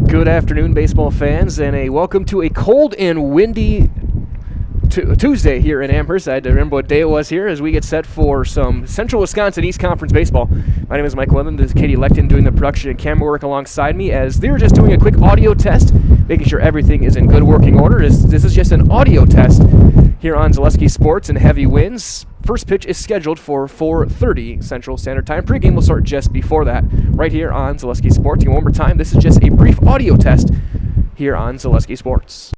Good afternoon, baseball fans, and a welcome to a cold and windy Tuesday here in Amherst. I had to remember what day it was here as we get set for some Central Wisconsin East Conference baseball. My name is Mike Lemon. This is Katie Lecton doing the production and camera work alongside me as they're just doing a quick audio test, making sure everything is in good working order. This is just an audio test here on Zaleski Sports and Heavy Winds. First pitch is scheduled for 4:30 Central Standard Time. Pre-game will start just before that, right here on Zaleski Sports. And one more time, this is just a brief audio test here on Zaleski Sports.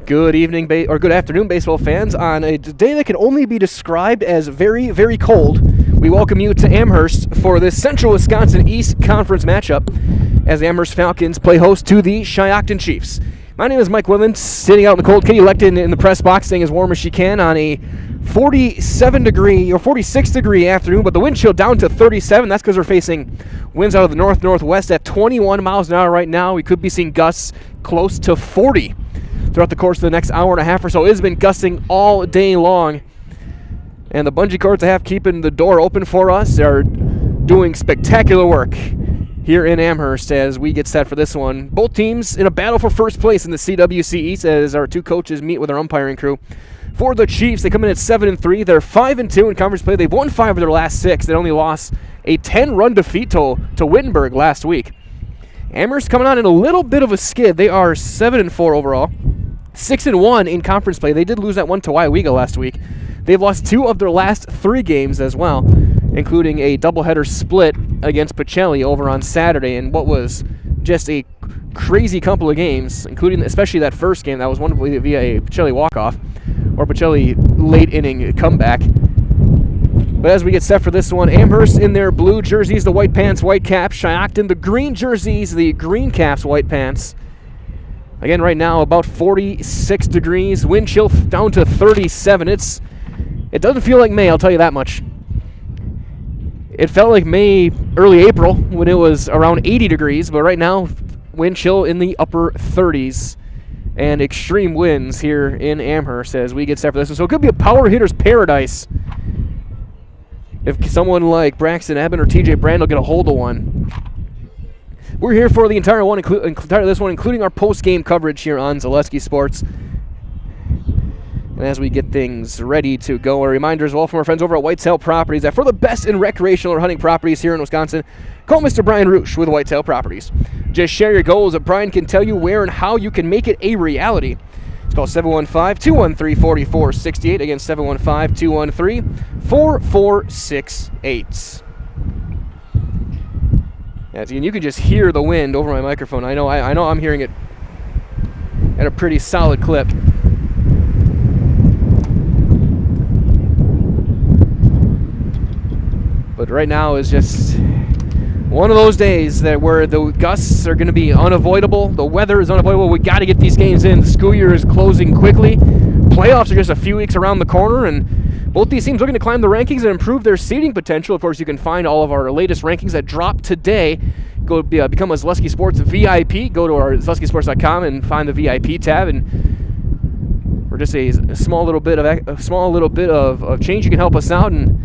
Good evening, or good afternoon, baseball fans. On a day that can only be described as very, very cold, we welcome you to Amherst for this Central Wisconsin East Conference matchup as the Amherst Falcons play host to the Shiocton Chiefs. My name is Mike Wimman, sitting out in the cold. Kenny Lecton in the press box, staying as warm as she can on a 47-degree or 46-degree afternoon, but the wind chill down to 37. That's because we're facing winds out of the north-northwest at 21 miles an hour right now. We could be seeing gusts close to 40 throughout the course of the next hour and a half or so. It has been gusting all day long, and the bungee cords that have keeping the door open for us are doing spectacular work here in Amherst as we get set for this one. Both teams in a battle for first place in the CWC East as our two coaches meet with our umpiring crew. For the Chiefs, they come in at 7-3. They're 5-2 in conference play. They've won 5 of their last 6. They only lost a 10-run defeat to Wittenberg last week. Amherst coming on in a little bit of a skid. They are 7-4 overall, 6-1 in conference play. They did lose that one to WIAA last week. They've lost 2 of their last 3 games as well, including a doubleheader split against Pacelli over on Saturday in what was just a crazy couple of games, including especially that first game that was won via a Pacelli walk-off or Pacelli late-inning comeback. But as we get set for this one, Amherst in their blue jerseys, the white pants, white caps. Shiocton, the green jerseys, the green caps, white pants. Again, right now, about 46 degrees. Wind chill down to 37. It doesn't feel like May, I'll tell you that much. It felt like May, early April, when it was around 80 degrees. But right now, wind chill in the upper 30s. And extreme winds here in Amherst as we get set for this one. So it could be a power hitter's paradise if someone like Braxton Eben or TJ Brandel get a hold of one. We're here for the entire this one, including our post-game coverage here on Zaleski Sports. And as we get things ready to go, a reminder as well from our friends over at Whitetail Properties that for the best in recreational or hunting properties here in Wisconsin, call Mr. Brian Roosh with Whitetail Properties. Just share your goals that Brian can tell you where and how you can make it a reality. It's called 715-213-4468. Again, 715-213-4468. As you can just hear the wind over my microphone. I know I'm hearing it at a pretty solid clip. But right now is just one of those days where the gusts are going to be unavoidable. The weather is unavoidable. We got to get these games in. The school year is closing quickly. Playoffs are just a few weeks around the corner, and both these teams looking to climb the rankings and improve their seeding potential. Of course, you can find all of our latest rankings that drop today. Go become a Zaleski Sports VIP. Go to our ZaleskiSports.com and find the VIP tab, and for just a small little bit of change, you can help us out and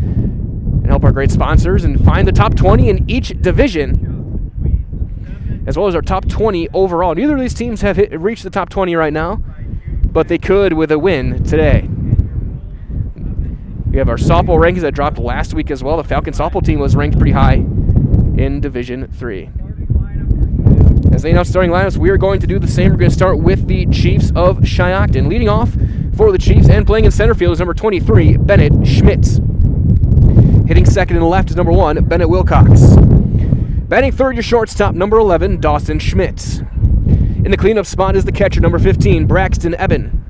help our great sponsors and find the top 20 in each division, as well as our top 20 overall. Neither of these teams have reached the top 20 right now, but they could with a win today. We have our softball rankings that dropped last week as well. The Falcon softball team was ranked pretty high in Division 3. As they announce starting lineups, we are going to do the same. We're going to start with the Chiefs of Shiocton. Leading off for the Chiefs and playing in center field is number 23, Bennett Schmitz. Hitting second and left is number 1, Bennett Wilcox. Batting third, your shortstop, number 11, Dawson Schmitz. In the cleanup spot is the catcher, number 15, Braxton Eben.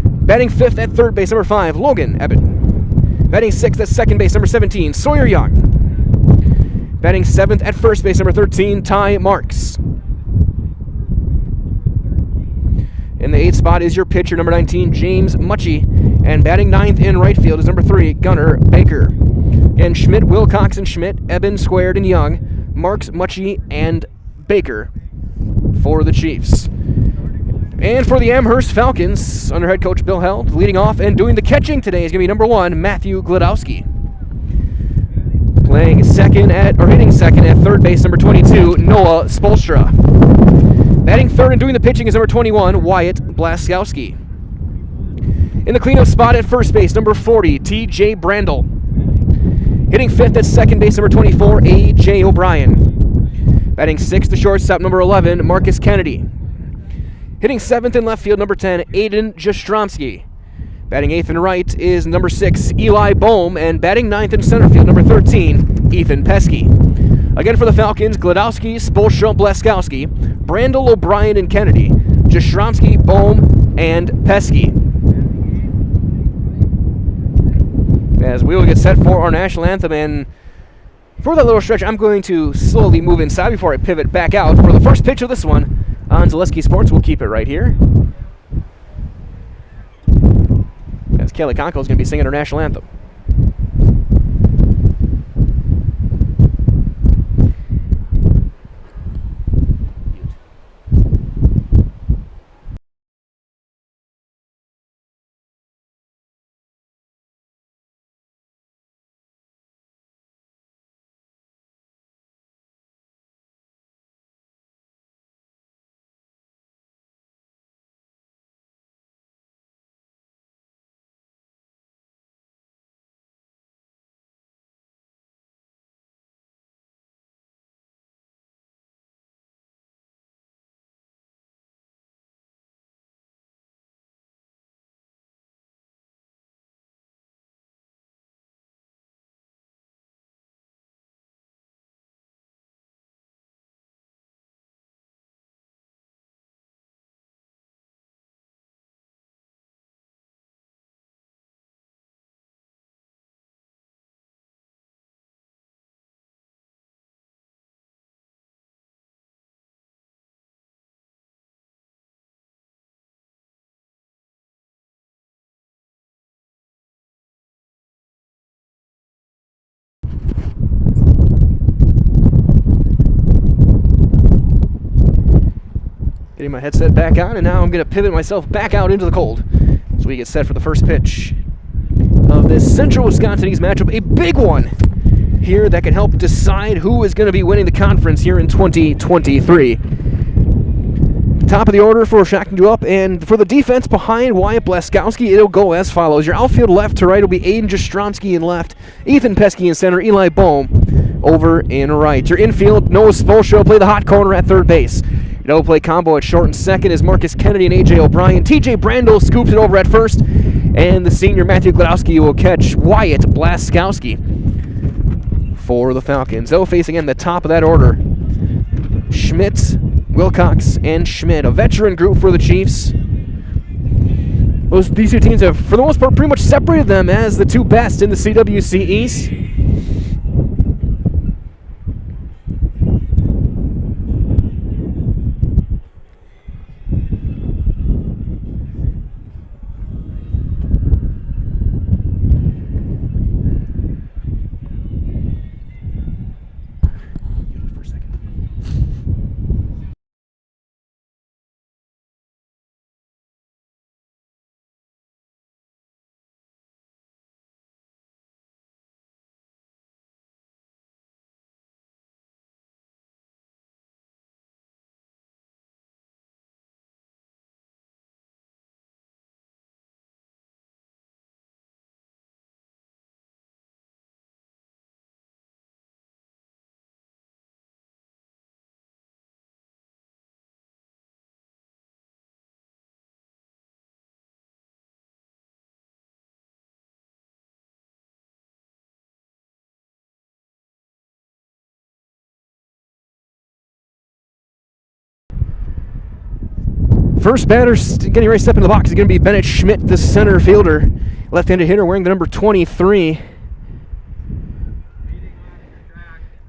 Batting fifth at third base, number 5, Logan Eben. Batting sixth at second base, number 17, Sawyer Young. Batting seventh at first base, number 13, Ty Marks. In the eighth spot is your pitcher, number 19, James Mucci. And batting ninth in right field is number 3, Gunnar Baker. And Schmidt, Wilcox, and Schmidt, Eben, Squared, and Young, Marks, Mucci, and Baker for the Chiefs. And for the Amherst Falcons, under head coach Bill Held, leading off and doing the catching today is going to be number 1, Matthew Glodowski. Hitting second at third base, number 22, Noah Spolstra. Batting third and doing the pitching is number 21, Wyatt Blaskowski. In the cleanup spot at first base, number 40, TJ Brandel. Hitting fifth at second base, number 24, A.J. O'Brien. Batting sixth to shortstop, number 11, Marcus Kennedy. Hitting seventh in left field, number 10, Aiden Jastrzomski. Batting eighth and right is number 6, Eli Bohm, and batting ninth in center field, number 13, Ethan Pesky. Again for the Falcons, Glodowski, Spolstra, Blaskowski, Brandel, O'Brien, and Kennedy, Jastrzomski, Bohm, and Pesky. As we will get set for our national anthem, and for that little stretch, I'm going to slowly move inside before I pivot back out for the first pitch of this one on Zaleski Sports. We'll keep it right here, as Kelly Conko is going to be singing our national anthem. Getting my headset back on, and now I'm going to pivot myself back out into the cold as we get set for the first pitch of this Central Wisconsin East matchup. A big one here that can help decide who is going to be winning the conference here in 2023. Top of the order for Shiocton to up, and for the defense behind Wyatt Blaskowski, it'll go as follows. Your outfield left to right will be Aiden Jastromski in left, Ethan Pesky in center, Eli Bohm over in right. Your infield, Noah Spolstra will play the hot corner at third base. Your double play combo at short and second is Marcus Kennedy and A.J. O'Brien. T.J. Brandel scoops it over at first, and the senior Matthew Gladowski will catch Wyatt Blaskowski for the Falcons. They'll face again the top of that order. Schmidt, Wilcox, and Schmidt, a veteran group for the Chiefs. These two teams have, for the most part, pretty much separated them as the two best in the CWC East. First batter getting ready to step into the box is going to be Bennett Schmidt, the center fielder. Left-handed hitter wearing the number 23.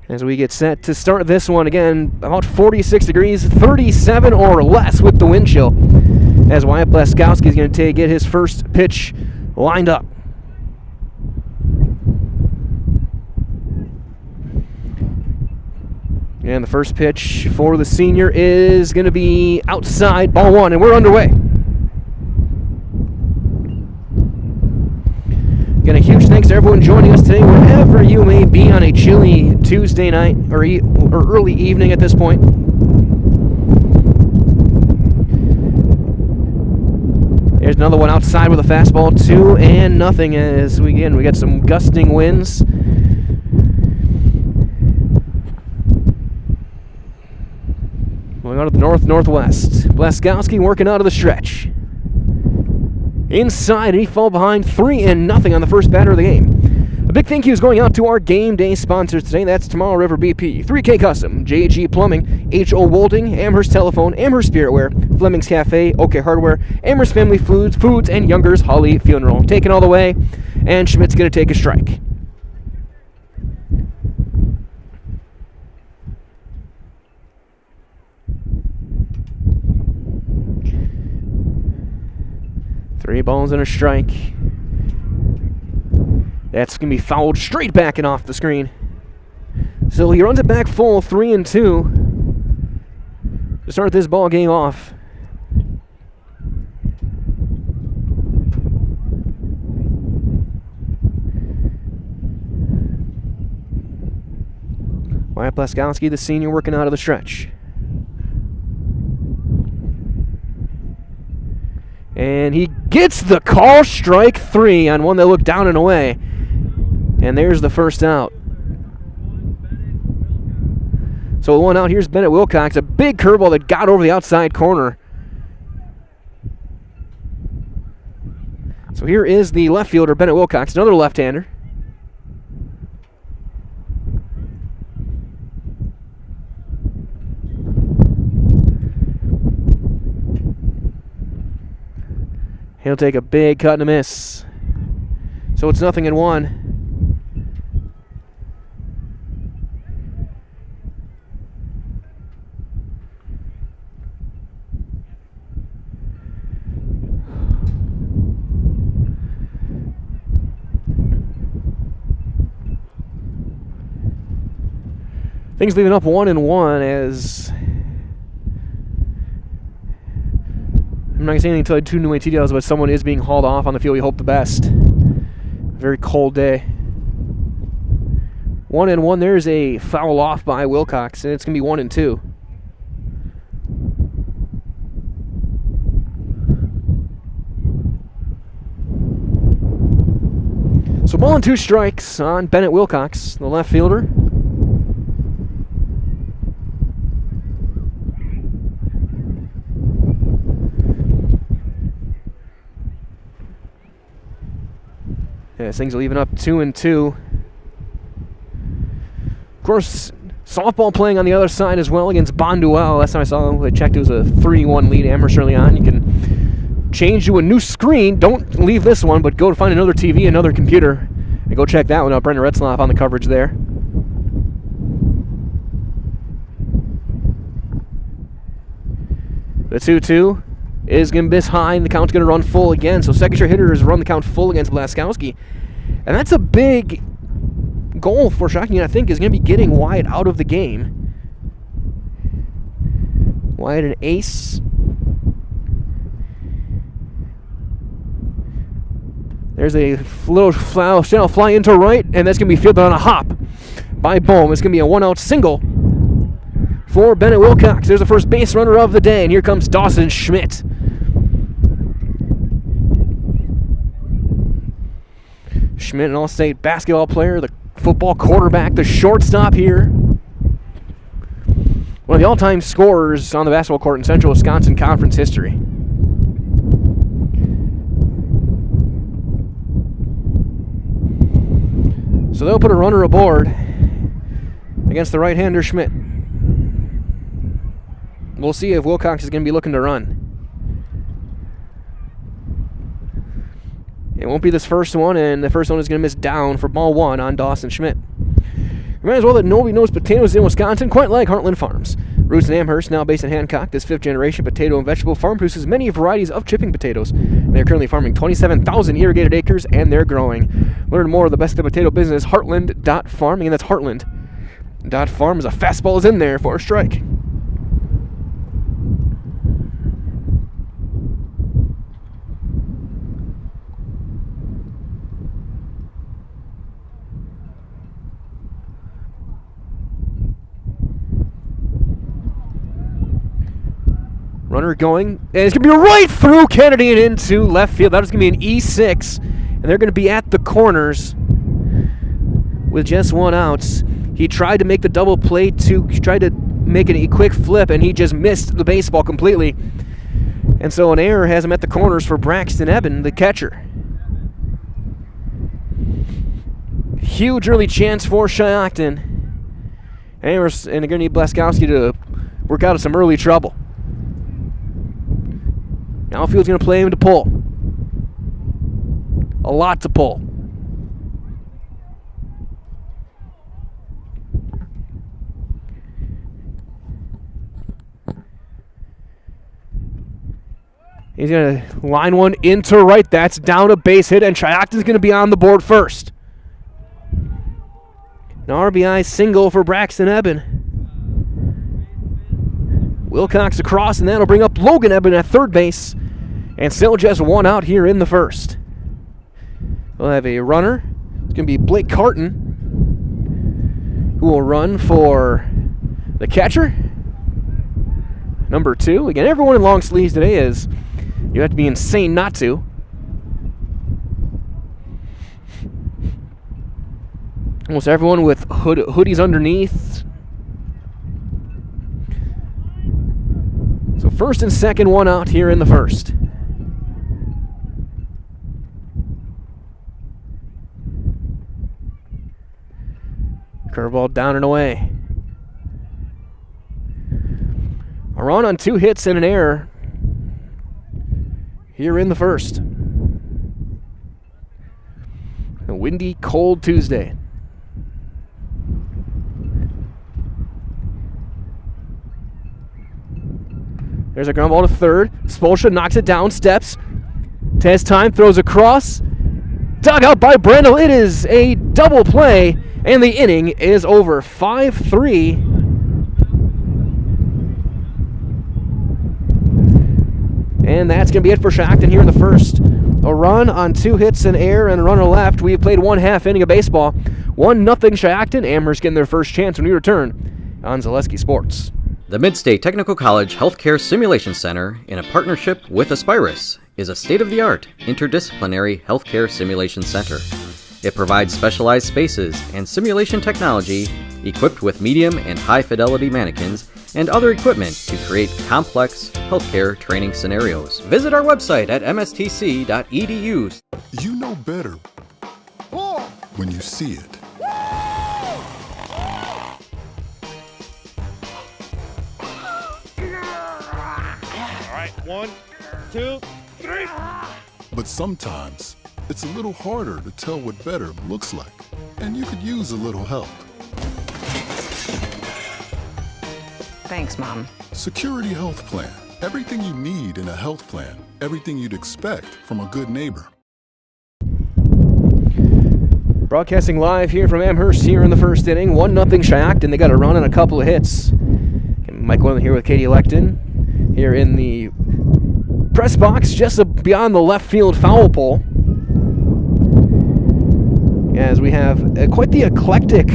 As we get set to start this one, again, about 46 degrees, 37 or less with the wind chill. As Wyatt Blaskowski is going to get his first pitch lined up. And the first pitch for the senior is going to be outside, ball one, and we're underway. Again, a huge thanks to everyone joining us today, wherever you may be on a chilly Tuesday night or early evening at this point. There's another one outside with a fastball, 2-0 as we got some gusting winds. Going out of the north-northwest. Blaskowski working out of the stretch. Inside, and he fell behind 3-0 on the first batter of the game. A big thank you is going out to our game day sponsors today. That's Tomorrow River BP, 3K Custom, JG Plumbing, H.O. Wolding, Amherst Telephone, Amherst Spiritware, Fleming's Cafe, OK Hardware, Amherst Family Foods, and Younger's Holly Funeral. Taking all the way, and Schmidt's going to take a strike. Three balls and a strike. That's going to be fouled straight back and off the screen. So he runs it back full, 3-2 to start this ball game off. Wyatt Blaskowski, the senior, working out of the stretch. And he gets the call, strike 3 on one that looked down and away. And there's the first out. So one out, here's Bennett Wilcox. A big curveball that got over the outside corner. So here is the left fielder, Bennett Wilcox, another left-hander. He'll take a big cut and a miss. So it's 0-1. Things leaving up 1-1 as I'm not going to say anything until I do new details, but someone is being hauled off on the field. We hope the best. Very cold day. 1-1. There's a foul off by Wilcox, and it's going to be 1-2. So ball and 2 strikes on Bennett Wilcox, the left fielder. Yes, things are even up 2-2. Of course, softball playing on the other side as well against Bonduel. Last time I saw, I checked, it was a 3-1 lead Amherst early on. You can change to a new screen. Don't leave this one, but go to find another TV, another computer, and go check that one out. Brendan Retzlaff on the coverage there. The 2-2 is going to miss high, and the count's going to run full again. So second-straight hitter has run the count full against Blaskowski. And that's a big goal for Shiocton, I think, is going to be getting Wyatt out of the game. Wyatt an ace. There's a little fly into right, and that's going to be fielded on a hop by Bohm. It's going to be a one-out single for Bennett Wilcox. There's the first base runner of the day, and here comes Dawson Schmidt. Schmidt, an all-state basketball player, the football quarterback, the shortstop here. One of the all-time scorers on the basketball court in Central Wisconsin Conference history. So they'll put a runner aboard against the right-hander Schmidt. We'll see if Wilcox is going to be looking to run. It won't be this first one, and the first one is going to miss down for ball 1 on Dawson Schmidt. Remind as well that nobody knows potatoes in Wisconsin quite like Heartland Farms. Roots in Amherst, now based in Hancock, this 5th-generation potato and vegetable farm produces many varieties of chipping potatoes. They're currently farming 27,000 irrigated acres, and they're growing. Learn more of the best of the potato business, heartland.farm. Again, that's heartland.farm. As a fastball is in there for a strike. Runner going, and it's going to be right through Kennedy and into left field. That is going to be an E6, and they're going to be at the corners with just one out. He tried to make the double play, he tried to make a quick flip, and he just missed the baseball completely. And so an error has him at the corners for Braxton Eben, the catcher. huge early chance for Shiocton. Amherst, and they're going to need Blaskowski to work out of some early trouble. Now Field's going to play him to pull. A lot to pull. He's going to line one into right. That's down a base hit, and Shiocton's going to be on the board first. An RBI single for Braxton Eben. Wilcox across, and that'll bring up Logan Eben at third base. And still just one out here in the first. We'll have a runner. It's going to be Blake Carton, who will run for the catcher. Number 2. Again, everyone in long sleeves today is, you have to be insane not to. Almost everyone with hoodies underneath. So first and second, one out here in the first. Curveball down and away. A run on 2 hits and an error here in the first. A windy, cold Tuesday. There's a ground ball to third. Spolstra knocks it down, steps. Has time, throws across. Dug out by Brendel. It is a double play, and the inning is over. 5-3. And that's going to be it for Shiocton here in the first. A run on 2 hits, an error, and a runner left. We've played 1/2 inning of baseball. 1-0 Shiocton. Amherst getting their first chance when we return on Zaleski Sports. The Mid-State Technical College Healthcare Simulation Center, in a partnership with Aspirus, is a state-of-the-art interdisciplinary healthcare simulation center. It provides specialized spaces and simulation technology equipped with medium and high-fidelity mannequins and other equipment to create complex healthcare training scenarios. Visit our website at mstc.edu. You know better when you see it. All right, 1, 2, 3. But sometimes it's a little harder to tell what better looks like, and you could use a little help. Thanks, Mom. Security Health Plan. Everything you need in a health plan. Everything you'd expect from a good neighbor. Broadcasting live here from Amherst here in the first inning. 1-0 Shiocton. They got a run and a couple of hits. And Mike William here with Katie Lecton here in the press box just beyond the left field foul pole. As we have quite the eclectic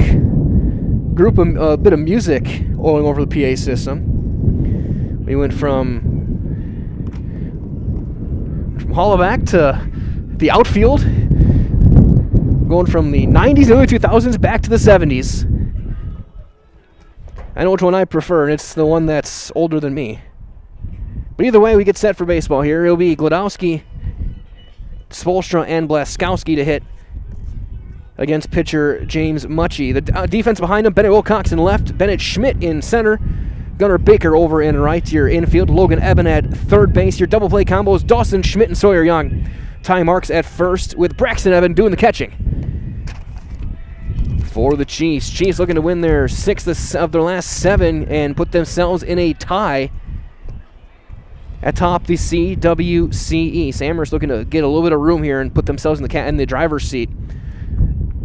group of a bit of music going over the PA system. We went from Hollaback to the outfield, going from the 90s and early 2000s back to the 70s. I know which one I prefer, and it's the one that's older than me. But either way, we get set for baseball here. It'll be Glodowski, Spolstra, and Blaskowski to hit against pitcher James Mucci. The defense behind him, Bennett Wilcox in left, Bennett Schmidt in center, Gunnar Baker over in right. Your infield, Logan Eben at third base. Your double play combos, Dawson Schmidt and Sawyer Young. Ty Marks at first with Braxton Eben doing the catching. For the Chiefs. Chiefs looking to win their 6th of their last 7 and put themselves in a tie atop the CWC East. Amherst looking to get a little bit of room here and put themselves in the driver's seat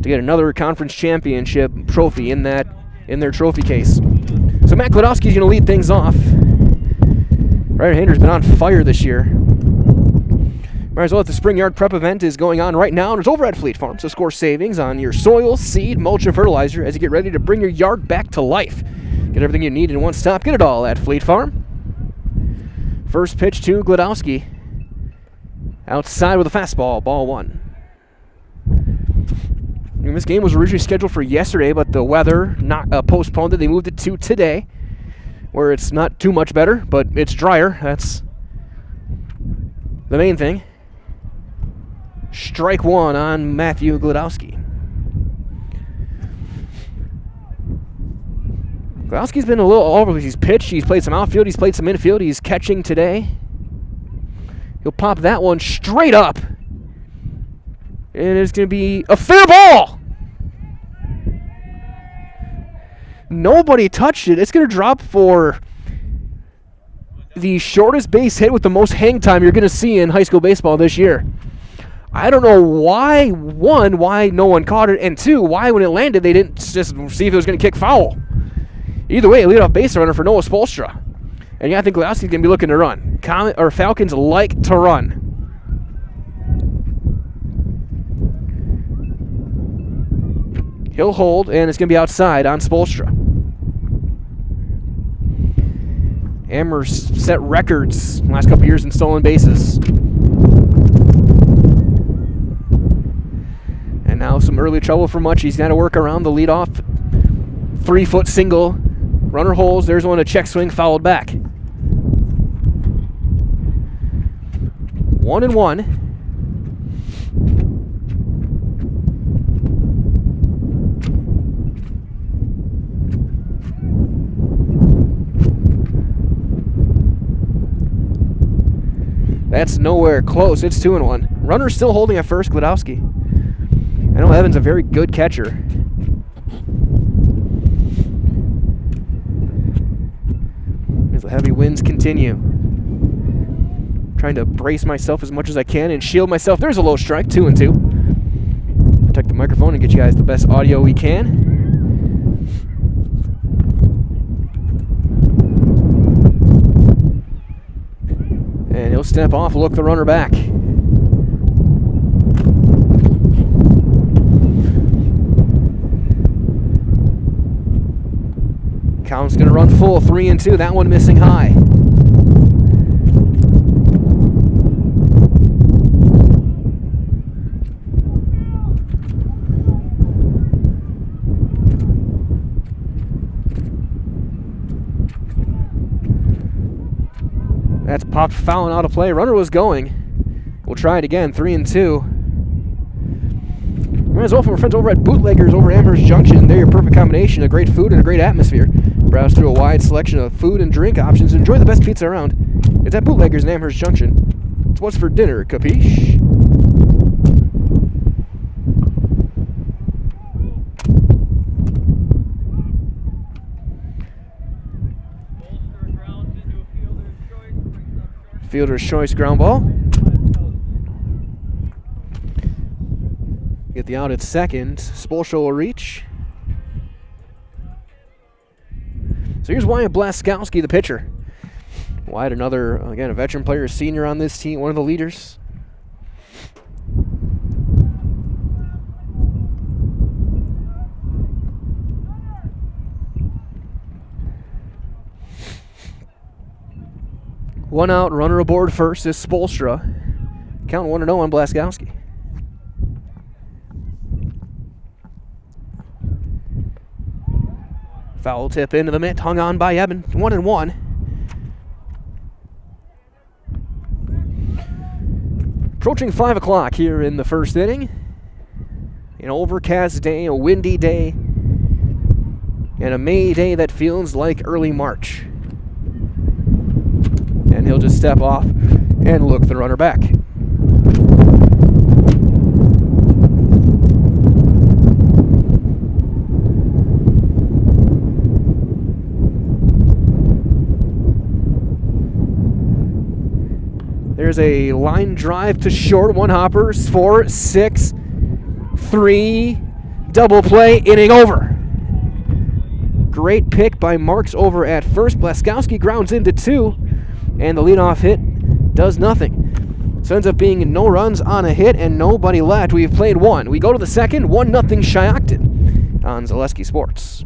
to get another conference championship trophy in their trophy case. So Matt Glodowski's going to lead things off. Right-hander's been on fire this year. Might as well, the Spring Yard Prep event is going on right now, and it's over at Fleet Farm. So score savings on your soil, seed, mulch, and fertilizer as you get ready to bring your yard back to life. Get everything you need in one stop. Get it all at Fleet Farm. First pitch to Glodowski. Outside with a fastball, ball 1. And this game was originally scheduled for yesterday, but the weather postponed it. They moved it to today, where it's not too much better, but it's drier. That's the main thing. Strike 1 on Matthew Glodowski. Glowski's been a little all over. He's pitched, he's played some outfield, he's played some infield, he's catching today. He'll pop that one straight up. And it's going to be a fair ball. Nobody touched it. It's going to drop for the shortest base hit with the most hang time you're going to see in high school baseball this year. I don't know why, one, why no one caught it, and two, why when it landed they didn't just see if it was going to kick foul. Either way, a leadoff base runner for Noah Spolstra. And yeah, I think Glowski's going to be looking to run. Falcons like to run. He'll hold, and it's going to be outside on Spolstra. Amherst set records the last couple years in stolen bases. And now some early trouble for Much. He's got to work around the leadoff 3-foot single. Runner holds. There's one, a check swing, fouled back. 1-1. That's nowhere close. It's 2-1. Runner's still holding at first, Glowski. I know Evan's a very good catcher. As the heavy winds continue. Trying to brace myself as much as I can and shield myself. There's a low strike, 2-2. Protect the microphone and get you guys the best audio we can. And he'll step off, look the runner back. Count's going to run full, 3-2. That one missing high. That's popped foul and out of play. Runner was going. We'll try it again. 3-2. Might as well from our friends over at Bootleggers over at Amherst Junction. They're your perfect combination of great food and a great atmosphere. Browse through a wide selection of food and drink options. Enjoy the best pizza around. It's at Bootleggers in Amherst Junction. It's what's for dinner, capiche? Fielder's choice ground ball. Get the out at second. Spolstra will reach. So here's Wyatt Blaskowski, the pitcher. Wyatt, another, again, a veteran player, a senior on this team, one of the leaders. One out, runner aboard first is Spolstra. Count 1-0 on Blaskowski. Foul tip into the mitt, hung on by Eben. 1-1. Approaching 5 o'clock here in the first inning. An overcast day, a windy day, and a May day that feels like early March. And he'll just step off and look the runner back. There's a line drive to short, one hopper, 4-6-3, double play, inning over. Great pick by Marks over at first. Blaskowski grounds into 2. And the leadoff hit does nothing. So it ends up being no runs on a hit and nobody left. We've played 1. We go to the second, 1-0 Shiocton on Zaleski Sports.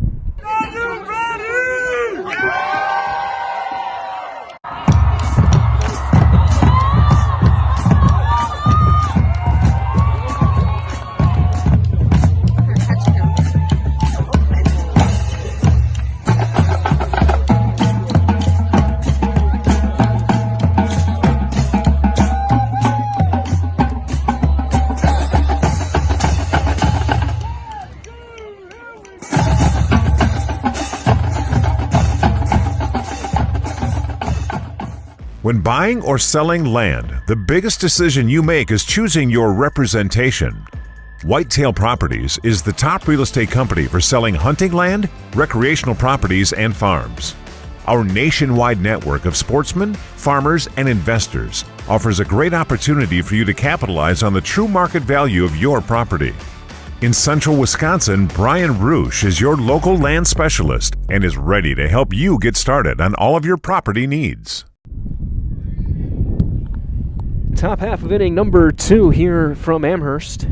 When buying or selling land, the biggest decision you make is choosing your representation. Whitetail Properties is the top real estate company for selling hunting land, recreational properties, and farms. Our nationwide network of sportsmen, farmers, and investors offers a great opportunity for you to capitalize on the true market value of your property. In central Wisconsin, Brian Roosh is your local land specialist and is ready to help you get started on all of your property needs. Top half of inning number 2 here from Amherst.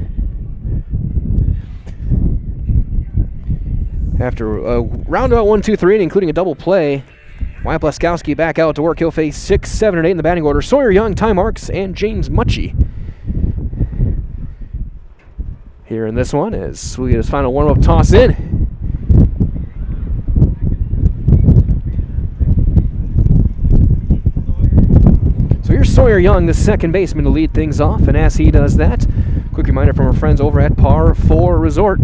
After a roundabout 1-2-3 including a double play, Wyatt Blaskowski back out to work. He'll face 6, 7, and 8 in the batting order. Sawyer Young, Ty Marks, and James Mutchie. Here in this one as we get his final warm-up toss in. So here's Sawyer Young, the second baseman, to lead things off, and as he does that, quick reminder from our friends over at Par 4 Resort.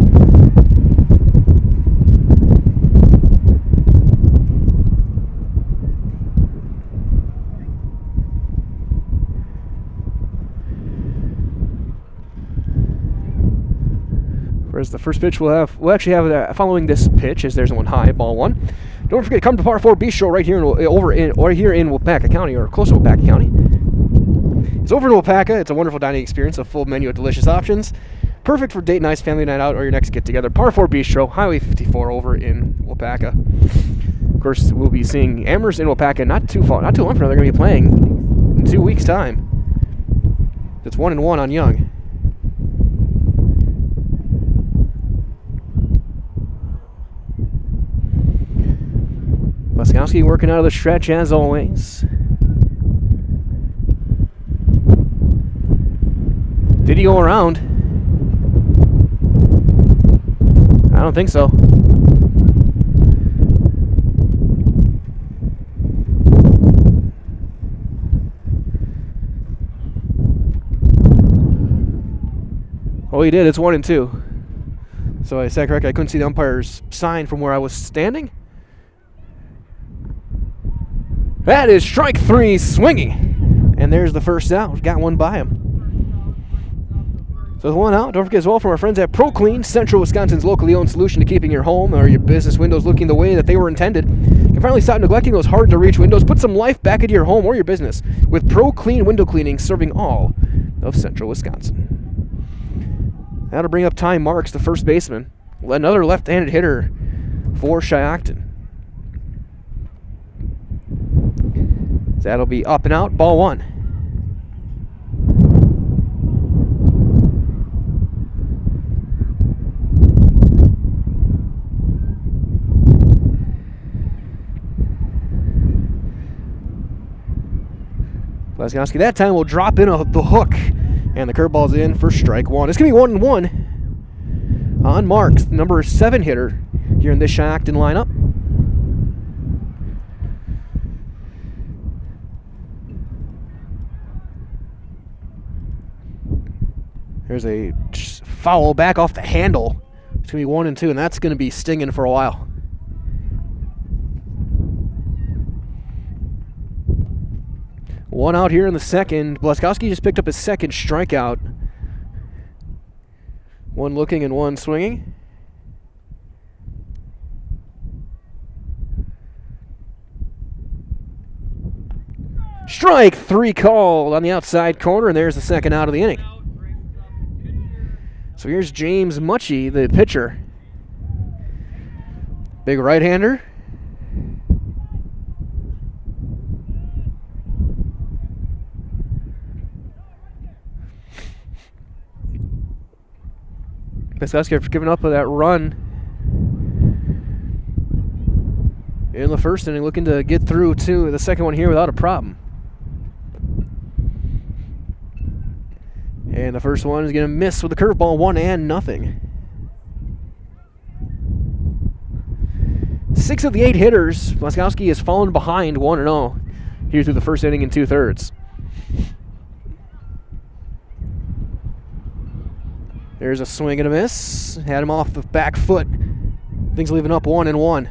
Whereas the first pitch we'll actually have following this pitch, as there's one high, ball 1. Don't forget to come to Par 4 Bistro right here in Waupaca County, or close to Waupaca County. It's over in Waupaca. It's a wonderful dining experience, a full menu of delicious options. Perfect for date nights, family night out, or your next get-together. Par 4 Bistro, Highway 54 over in Waupaca. Of course, we'll be seeing Amherst and Waupaca not too long from now. They're going to be playing in 2 weeks' time. It's 1-1 on Young. Blaskowski working out of the stretch as always. Did he go around? I don't think so. Oh, he did. It's 1-2. So I said correct. I couldn't see the umpire's sign from where I was standing. That is strike 3 swinging. And there's the first out. Got one by him. So with one out, don't forget as well from our friends at ProClean, Central Wisconsin's locally owned solution to keeping your home or your business windows looking the way that they were intended. You can finally stop neglecting those hard-to-reach windows. Put some life back into your home or your business with ProClean window cleaning, serving all of Central Wisconsin. That'll bring up Ty Marks, the first baseman. Another left-handed hitter for Shiocton. That'll be up and out, ball 1. Blaskowski that time will drop in the hook, and the curveball's in for strike 1. It's going to be 1-1 on Marks, the number 7 hitter here in this Shiocton lineup. There's a foul back off the handle. It's going to be 1-2, and that's going to be stinging for a while. One out here in the second. Blaskowski just picked up his second strikeout. One looking and one swinging. Strike 3 called on the outside corner, and there's the second out of the inning. So here's James Mutchie, the pitcher. Big right-hander. Blaskowski after giving up that run in the first inning, looking to get through to the second one here without a problem. And the first one is going to miss with a curveball, 1-0. 6 of the 8 hitters, Blaskowski has fallen behind 1-0 here through the first inning and 2/3. There's a swing and a miss. Had him off the back foot. Things leaving up 1-1.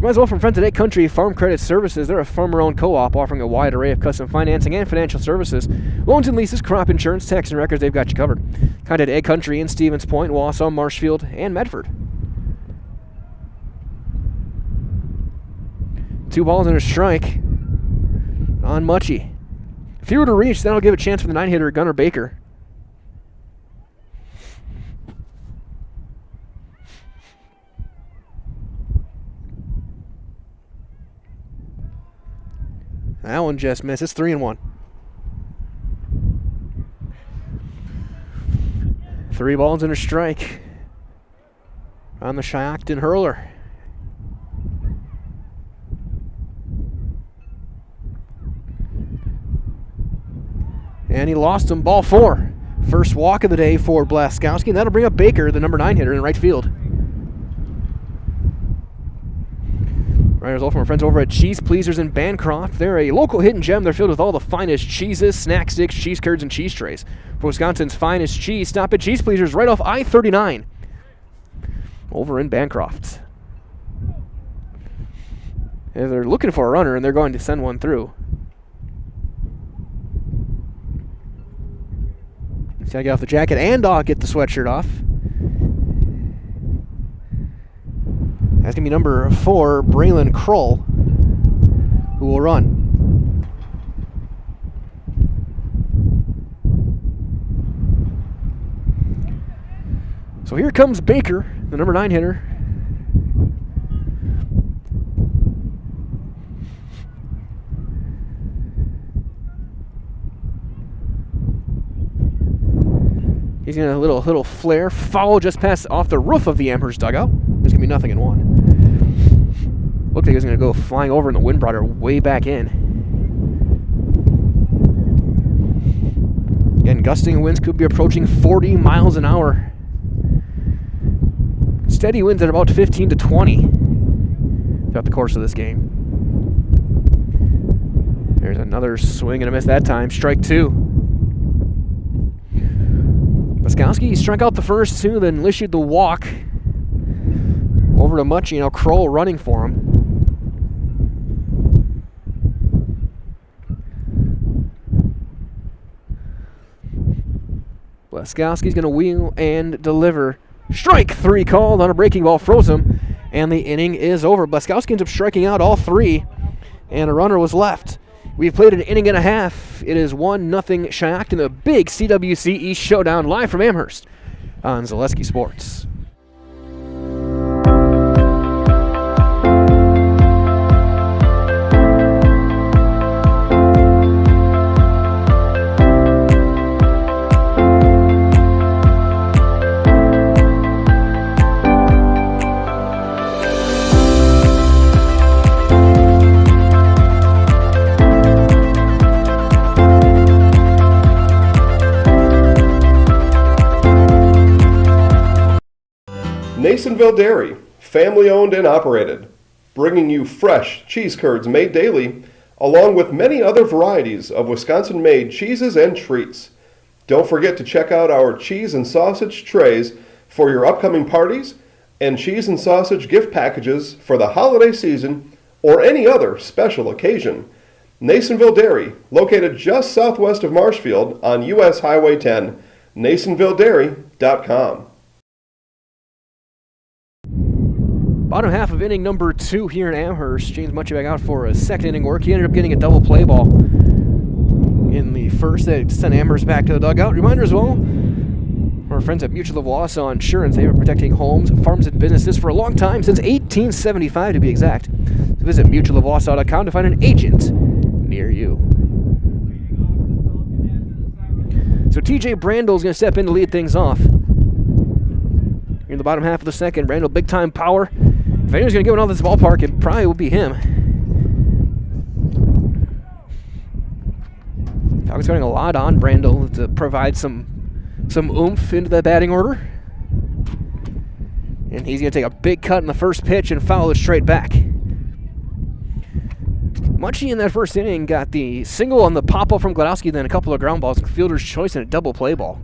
Might as well from friends at Egg Country Farm Credit Services. They're a farmer-owned co-op offering a wide array of custom financing and financial services. Loans and leases, crop insurance, tax and records, they've got you covered. Contact Egg Country in Stevens Point, Wausau, Marshfield, and Medford. 2 balls and a strike on Muchie. If he were to reach, that'll give a chance for the 9-hitter, Gunnar Baker. That one just missed. It's 3-1. 3 balls and a strike on the Shiocton hurler. And he lost him, ball 4. First walk of the day for Blaskowski, and that'll bring up Baker, the number 9 hitter in right field. Right result from our friends over at Cheese Pleasers in Bancroft. They're a local hidden gem. They're filled with all the finest cheeses, snack sticks, cheese curds, and cheese trays. For Wisconsin's finest cheese, stop at Cheese Pleasers right off I-39 over in Bancroft. And they're looking for a runner, and they're going to send one through. He's got to get off the jacket and get the sweatshirt off. That's going to be number 4, Braylon Kroll, who will run. So here comes Baker, the number 9 hitter. He's going to little flare, foul just past off the roof of the Amherst dugout. There's going to be nothing in 1. Looked like he was going to go flying over and the wind brought her way back in. Again, gusting winds could be approaching 40 miles an hour. Steady winds at about 15 to 20 throughout the course of this game. There's another swing and a miss that time. Strike 2. Blaskowski struck out the first 2, then issued the walk over to Muchie. Now Kroll running for him. Blaskowski's going to wheel and deliver. Strike 3 called on a breaking ball, froze him, and the inning is over. Blaskowski ends up striking out all 3, and a runner was left. We've played an inning and a half. It is 1-0 Shiocton, the big CWC East showdown live from Amherst on Zaleski Sports. Nasonville Dairy, family owned and operated, bringing you fresh cheese curds made daily, along with many other varieties of Wisconsin-made cheeses and treats. Don't forget to check out our cheese and sausage trays for your upcoming parties and cheese and sausage gift packages for the holiday season or any other special occasion. Nasonville Dairy, located just southwest of Marshfield on U.S. Highway 10, NasonvilleDairy.com. Bottom half of inning number 2 here in Amherst. James Muchie back out for a second inning work. He ended up getting a double play ball in the first that sent Amherst back to the dugout. Reminder as well, our friends at Mutual of Wausau Insurance, they've been protecting homes, farms, and businesses for a long time, since 1875 to be exact. So visit mutualofwausau.com to find an agent near you. So TJ Brandel's going to step in to lead things off. In the bottom half of the second, Brandel, big time power. If anyone's going to get one out of this ballpark, it probably will be him. Falcons going a lot on Brandel to provide some oomph into the batting order. And he's going to take a big cut in the first pitch and foul it straight back. Muchie in that first inning got the single on the pop-up from Gladowski, then a couple of ground balls, fielder's choice, and a double play ball.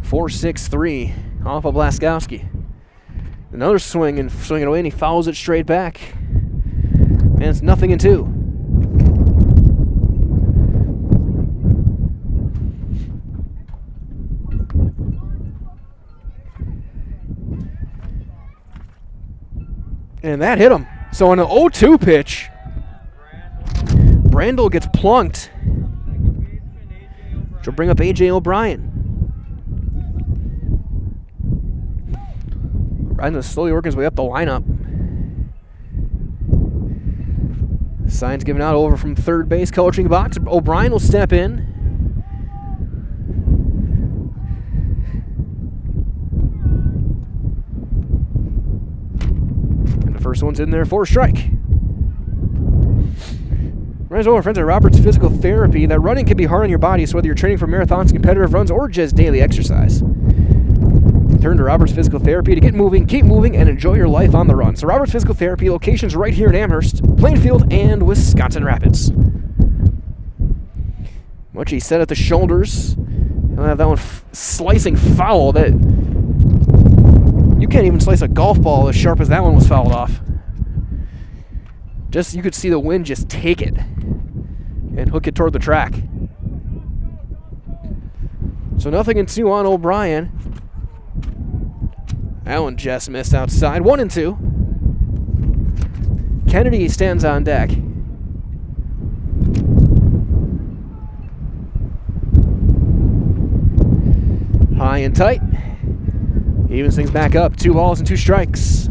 4-6-3 off of Blaskowski. Another swing and swing it away, and he fouls it straight back. And it's 0-2. And that hit him. So on an 0-2 pitch, Brandel gets plunked. Which will bring up A.J. O'Brien. Brandel slowly working his way up the lineup. Signs given out over from third base coaching box. O'Brien will step in. First one's in there for a strike. Runners over friends at Roberts Physical Therapy. That running can be hard on your body, so whether you're training for marathons, competitive runs, or just daily exercise. Turn to Roberts Physical Therapy to get moving, keep moving, and enjoy your life on the run. So Roberts Physical Therapy, locations right here in Amherst, Plainfield, and Wisconsin Rapids. Muchie set at the shoulders. He'll have that one slicing foul that... You can't even slice a golf ball as sharp as that one was fouled off. Just, you could see the wind just take it and hook it toward the track. So 0-2 on O'Brien. That one just missed outside. 1-2. Kennedy stands on deck. High and tight. Evens things back up. 2 balls and 2 strikes.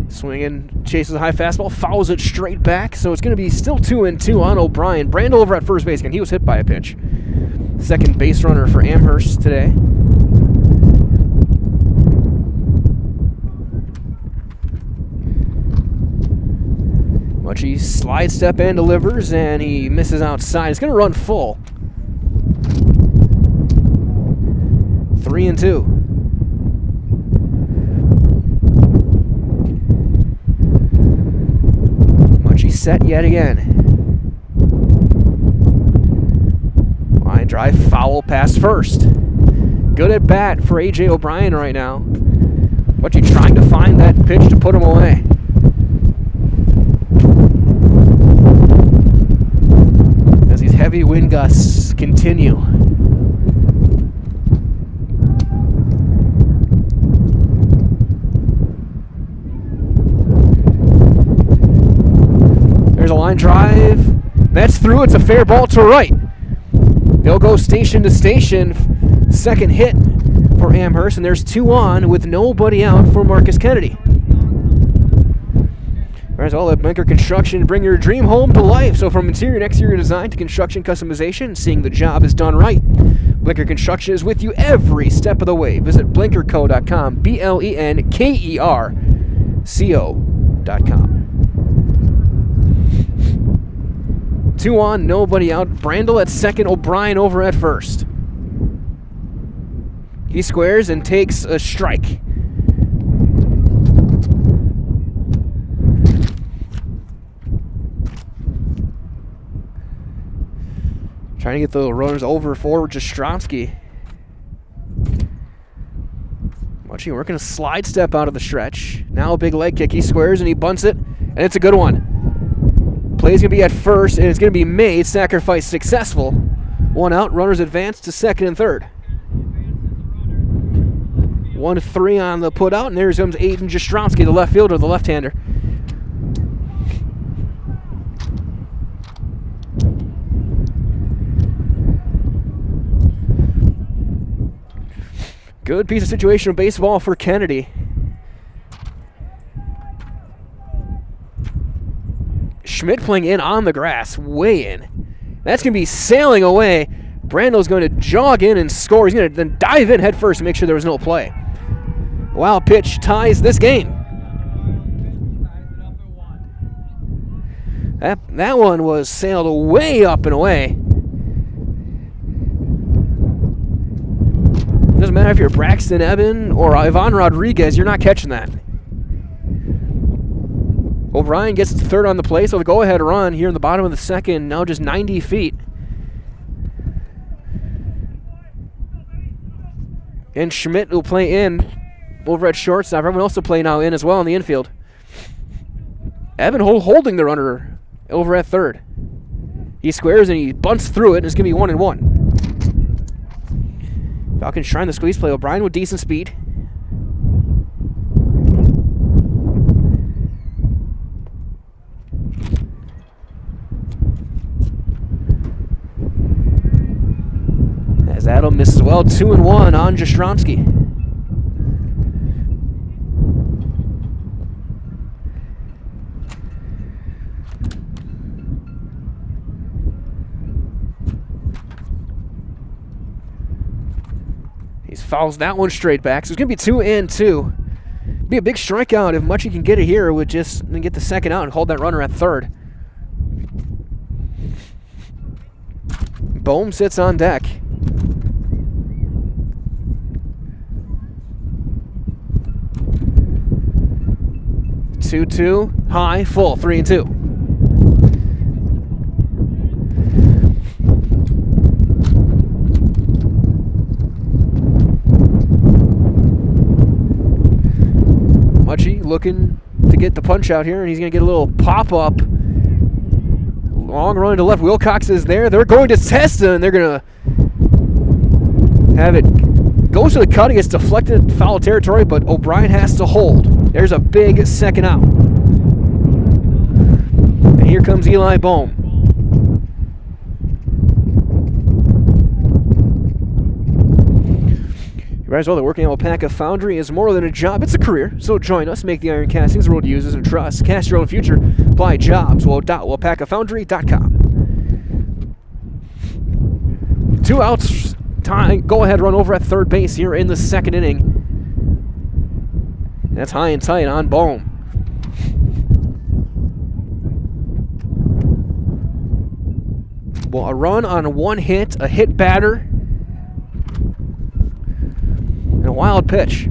Swinging, chases a high fastball, fouls it straight back. So it's going to be still 2-2 on O'Brien. Brandel over at first base again. He was hit by a pitch. Second base runner for Amherst today. He slide step and delivers, and he misses outside. He's going to run full. 3-2. Munchie set yet again. Line drive, foul past first. Good at bat for A.J. O'Brien right now. Munchie trying to find that pitch to put him away. Heavy wind gusts continue. There's a line drive. That's through. It's a fair ball to right. They'll go station to station. Second hit for Amherst, and there's 2 on with nobody out for Marcus Kennedy. Alright, all at Blinker Construction, bring your dream home to life. So from interior and exterior design to construction customization, seeing the job is done right. Blinker Construction is with you every step of the way. Visit blinkerco.com, BLENKERCO.com. 2 on, nobody out. Brandel at second, O'Brien over at first. He squares and takes a strike. Trying to get the runners over for Jastrzemski. Munchie working a slide step out of the stretch. Now a big leg kick. He squares and he bunts it, and it's a good one. Play's going to be at first, and it's going to be made. Sacrifice successful. 1 out. Runners advance to second and third. 1-3 on the put out, and there comes Aiden Jastrzemski, the left fielder, the left-hander. Good piece of situational baseball for Kennedy. Schmidt playing in on the grass, way in. That's going to be sailing away. Brandel's going to jog in and score. He's going to then dive in head first to make sure there was no play. Wild pitch ties this game. That one was sailed way up and away. Doesn't matter if you're Braxton Eben or Ivan Rodriguez, you're not catching that. O'Brien gets to third on the play, so the go-ahead run here in the bottom of the second, now just 90 feet. And Schmidt will play in over at shortstop. Everyone else will play now in as well in the infield. Evan holding the runner over at third. He squares and he bunts through it, and it's going to be 1-1. Falcons trying the squeeze play. O'Brien with decent speed. As Adam misses well, 2-1 on Jastrzomski. He fouls that one straight back, so it's going to be 2-2. Be a big strikeout if Muchie can get it here with just get the second out and hold that runner at third. Bohm sits on deck. Two, high, full, 3-2. Muchie looking to get the punch out here, and he's going to get a little pop-up. Long run to left. Wilcox is there. They're going to test it, and they're going to have it. Goes to the cut. He gets deflected foul territory, but O'Brien has to hold. There's a big second out. And here comes Eli Bohm. You might as well, they're working at Wapaka Foundry is more than a job, it's a career. So join us, make the iron castings the world uses and trusts. Cast your own future. Apply jobs. WAPACaFoundry.com. 2 outs. Go ahead run over at third base here in the second inning. That's high and tight on Bohm. Well, a run on one hit, a hit batter, and a wild pitch.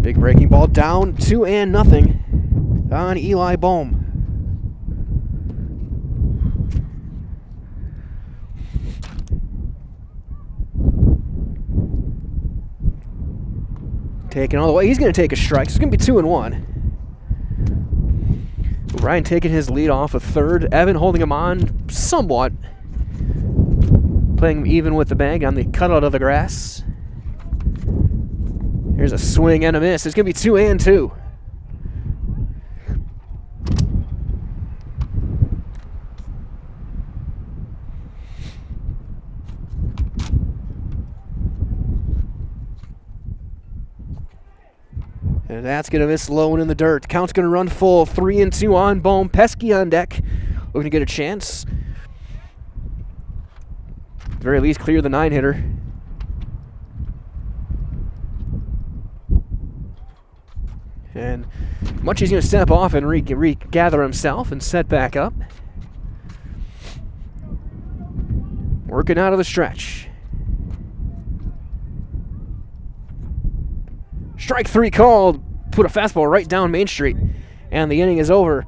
Big breaking ball down 2-0 on Eli Bohm. Taking all the way. He's going to take a strike. So it's going to be 2-1. Ryan taking his lead off of third. Evan holding him on somewhat. Playing even with the bag on the cutout of the grass. Here's a swing and a miss. It's going to be 2-2. And that's going to miss low and in the dirt. Count's going to run full. 3-2 on Bohm. Pesky on deck. Looking to get a chance. At the very least, clear the 9-hitter. And Munchie's going to step off and regather himself and set back up. Working out of the stretch. Strike 3 called. Put a fastball right down Main Street. And the inning is over.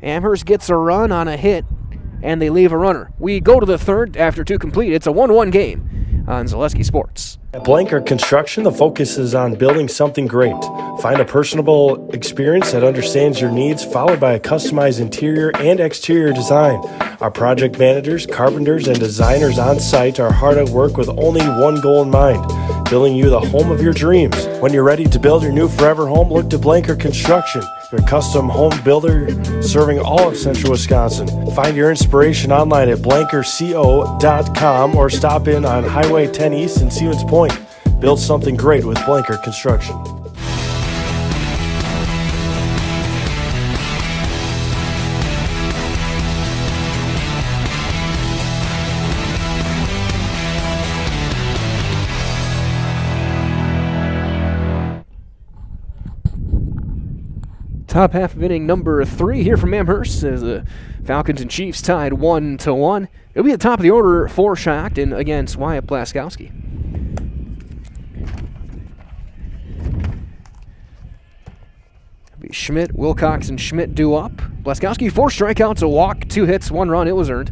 Amherst gets a run on a hit, and they leave a runner. We go to the third after 2 complete. It's a 1-1 game on Zaleski Sports. At Blanker Construction, the focus is on building something great. Find a personable experience that understands your needs, followed by a customized interior and exterior design. Our project managers, carpenters, and designers on site are hard at work with only one goal in mind: building you the home of your dreams. When you're ready to build your new forever home, look to Blanker Construction, your custom home builder serving all of central Wisconsin. Find your inspiration online at blankerco.com or stop in on Highway 10 East in Stevens Point. Build something great with Blanker Construction. Top half of inning number 3 here from Amherst as the Falcons and Chiefs tied 1-1. It'll be the top of the order for Shiocton against Wyatt Blaskowski. be Schmidt, Wilcox, and Schmidt due up. Blaskowski, 4 strikeouts, a walk, 2 hits, 1 run. It was earned.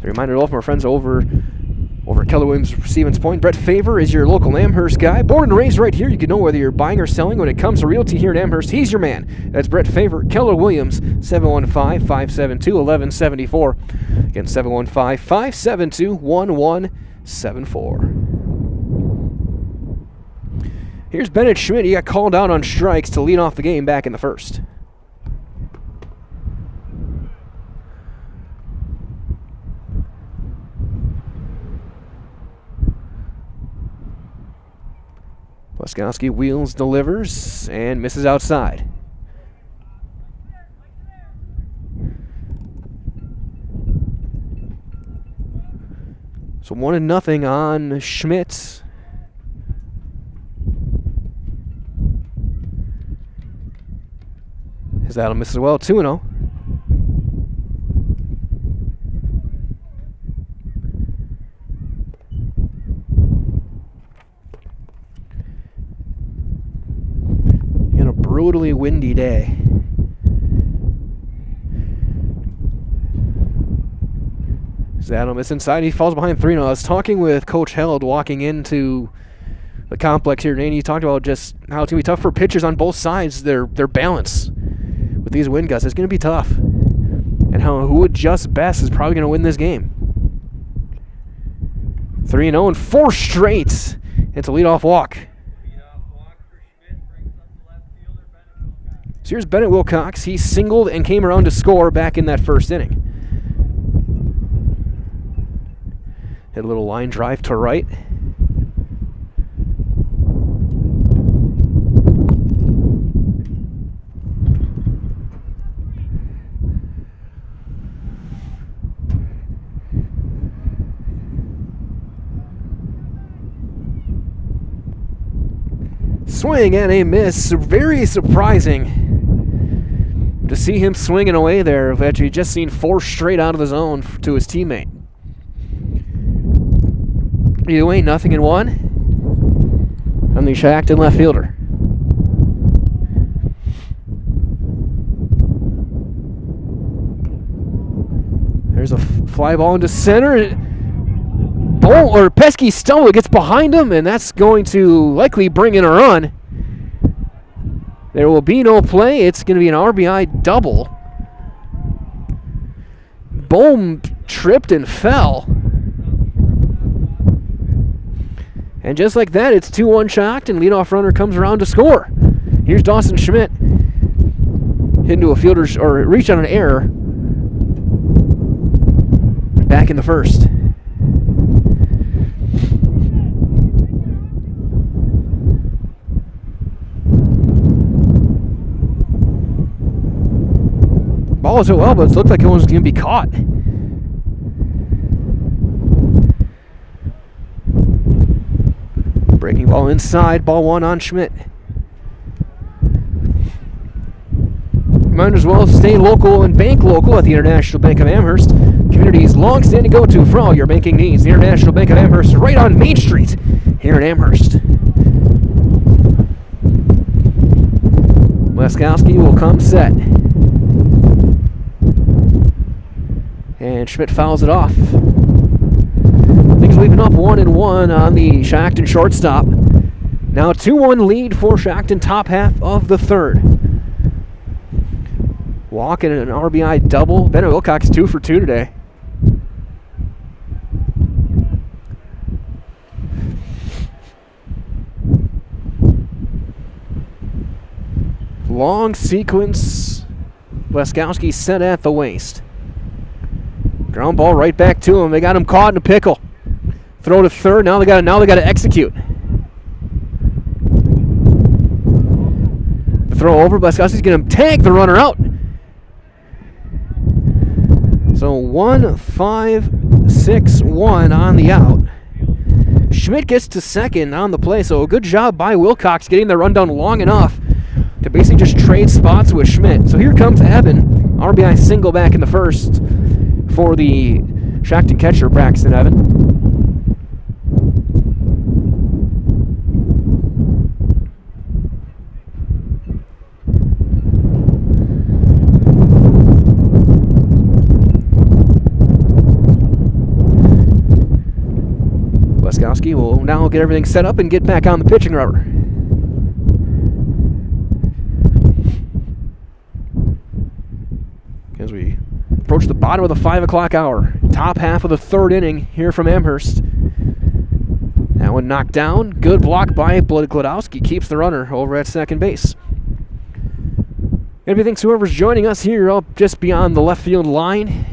A reminder to all of our friends over Keller Williams Stevens Point. Brett Favor is your local Amherst guy. Born and raised right here. You can know whether you're buying or selling when it comes to realty here in Amherst. He's your man. That's Brett Favor. Keller Williams, 715-572-1174. Again, 715-572-1174. Here's Bennett Schmidt. He got called out on strikes to lead off the game back in the first. Blaskowski wheels, delivers, and misses outside. So 1-0 on Schmidt. As Adam misses well, 2-0. In a brutally windy day. As Adam is inside, he falls behind 3-0. I was talking with Coach Held walking into the complex here today, and he talked about just how it's going to be tough for pitchers on both sides, their balance. With these wind gusts, it's going to be tough. And who adjusts best is probably going to win this game. 3-0 and 4 straight. It's a leadoff walk. So here's Bennett Wilcox. He singled and came around to score back in that first inning. Hit a little line drive to right. Swing and a miss. Very surprising to see him swinging away there. We've actually just seen 4 straight out of the zone to his teammate. Either way, 0-1 on the Shiocton left fielder. There's a fly ball into center. Pesky stumble gets behind him, and that's going to likely bring in a run. There will be no play. It's going to be an RBI double. Bohm tripped and fell. And just like that, it's 2-1 Shiocton. Leadoff runner comes around to score. Here's Dawson Schmidt. Hit into a fielder's, or reached on an error. Back in the first. Ball was well, but it looked like it was going to be caught. Breaking ball inside, ball 1 on Schmidt. Reminder as well, stay local and bank local at the International Bank of Amherst. Community's long-standing go-to for all your banking needs. The International Bank of Amherst is right on Main Street here in Amherst. Blaskowski will come set. And Schmidt fouls it off. Things leaving up 1-1 on the Shiocton shortstop. Now a 2-1 lead for Shiocton, top half of the third. Walk and an RBI double. Bennett Wilcox 2 for 2 today. Long sequence. Blaskowski set at the waist. Ground ball right back to him. They got him caught in a pickle. Throw to third. Now they got to execute. The throw over. Blaskowski's going to tag the runner out. So 1-5-6-1 on the out. Schmidt gets to second on the play. So a good job by Wilcox getting the run down long enough to basically just trade spots with Schmidt. So here comes Evan. RBI single back in the first for the Shiocton catcher, Braxton Evan. Blaskowski will now get everything set up and get back on the pitching rubber. As we approach the bottom of the 5 o'clock hour, top half of the third inning here from Amherst. That one knocked down. Good block by Glodowski. Keeps the runner over at second base. Maybe thanks whoever's joining us here up just beyond the left field line.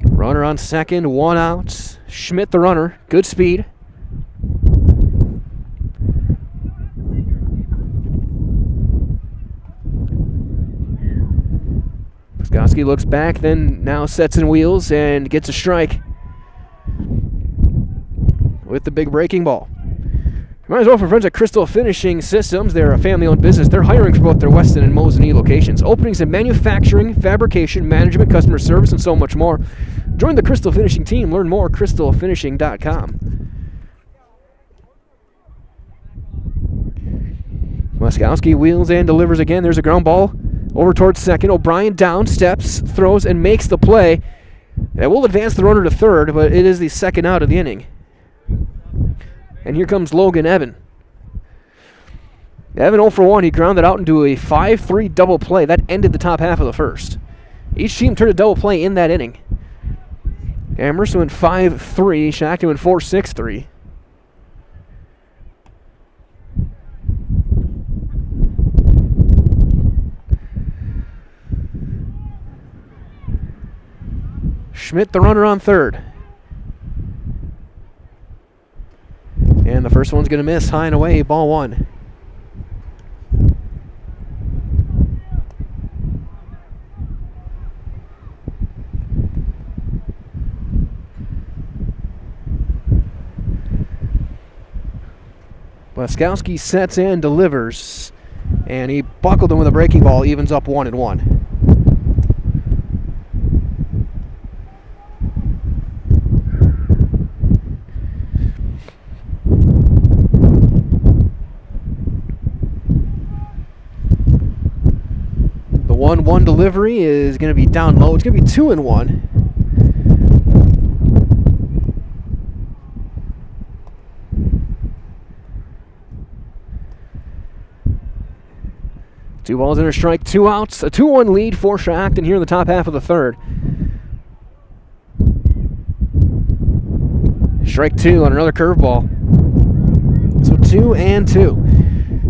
Runner on second, 1 out. Schmidt the runner. Good speed. Blaskowski looks back, then now sets in wheels and gets a strike with the big breaking ball. Might as well for friends at Crystal Finishing Systems. They're a family-owned business. They're hiring for both their Weston and Mosinee locations. Openings in manufacturing, fabrication, management, customer service, and so much more. Join the Crystal Finishing team. Learn more at crystalfinishing.com. Blaskowski wheels and delivers again. There's a ground ball over towards second. O'Brien down, steps, throws, and makes the play. That will advance the runner to third, but it is the second out of the inning. And here comes Logan Evan. Evan 0 for 1. He grounded out into a 5-3 double play. That ended the top half of the first. Each team turned a double play in that inning. Amherst went 5-3. Shiocton went 4-6-3. Schmidt, the runner on third. And the first one's going to miss high and away, ball 1. Blaskowski sets and delivers. And he buckled him with a breaking ball, evens up 1-1. The 1-1 delivery is going to be down low. It's going to be 2-1. Two balls and a strike, 2 outs. A 2-1 lead for Shiocton here in the top half of the third. Strike 2 on another curveball. So 2-2.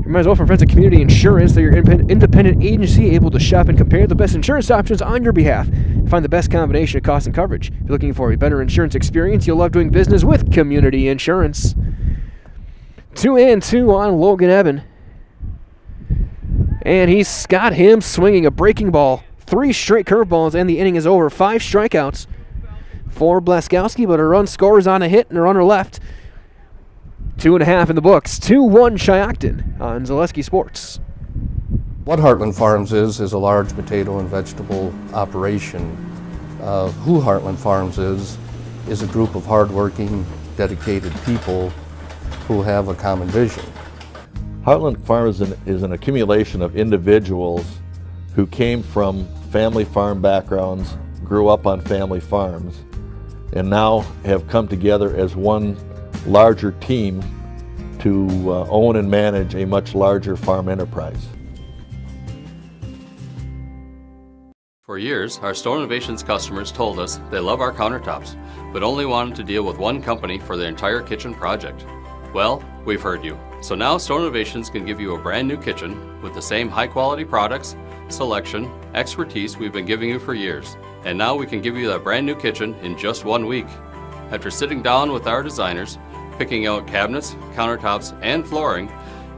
You might as well for friends at Community Insurance. They're your independent agency able to shop and compare the best insurance options on your behalf. Find the best combination of cost and coverage. If you're looking for a better insurance experience, you'll love doing business with Community Insurance. 2-2 on Logan Evan. And he's got him swinging a breaking ball. 3 straight curveballs and the inning is over. 5 strikeouts for Blaskowski, but a run scores on a hit and a runner left. 2.5 in the books. 2-1 Shiocton on Zaleski Sports. What Heartland Farms is a large potato and vegetable operation. Who Heartland Farms is a group of hardworking, dedicated people who have a common vision. Heartland Farms is an accumulation of individuals who came from family farm backgrounds, grew up on family farms, and now have come together as one larger team to own and manage a much larger farm enterprise. For years, our Store Innovations customers told us they love our countertops, but only wanted to deal with one company for their entire kitchen project. Well, we've heard you. So now Store Innovations can give you a brand new kitchen with the same high quality products, selection, expertise we've been giving you for years. And now we can give you that brand new kitchen in just 1 week. After sitting down with our designers, picking out cabinets, countertops, and flooring,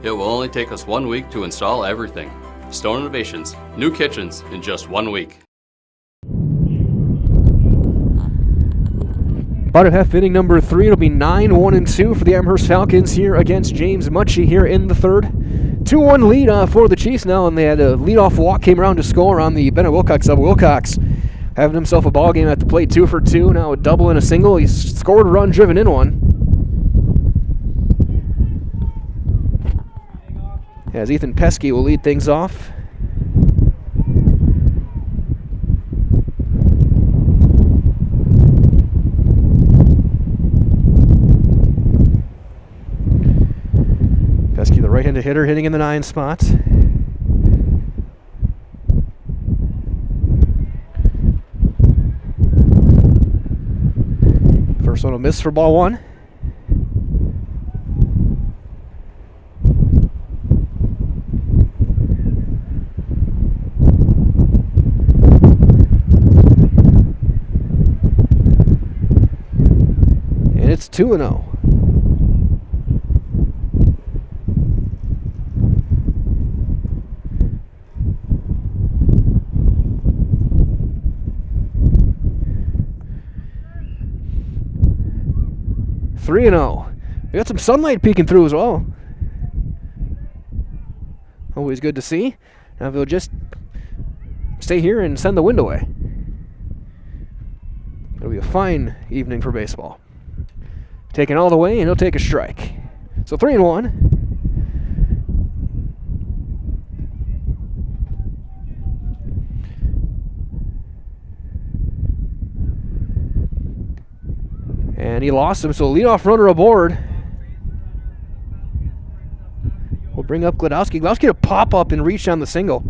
it will only take us 1 week to install everything. Store Innovations, new kitchens in just 1 week. About at half inning number 3, it'll be 9-1-2 for the Amherst Falcons here against James Mutchie here in the third. 2-1 lead for the Chiefs now, and they had a leadoff walk, came around to score on the Bennett Wilcox sub. Wilcox having himself a ball game at the plate, 2 for 2. Now a double and a single. He's scored a run, driven in one. As Ethan Pesky will lead things off. Left-handed hitter hitting in the 9 spot. First one will miss for ball 1. And it's 2-0. We got some sunlight peeking through as well. Always good to see. Now we'll just stay here and send the wind away. It'll be a fine evening for baseball. Taking all the way, and he'll take a strike. So 3-1. And he lost him, so leadoff runner aboard. We'll bring up Gladowski. Gladowski to pop up and reach on the single.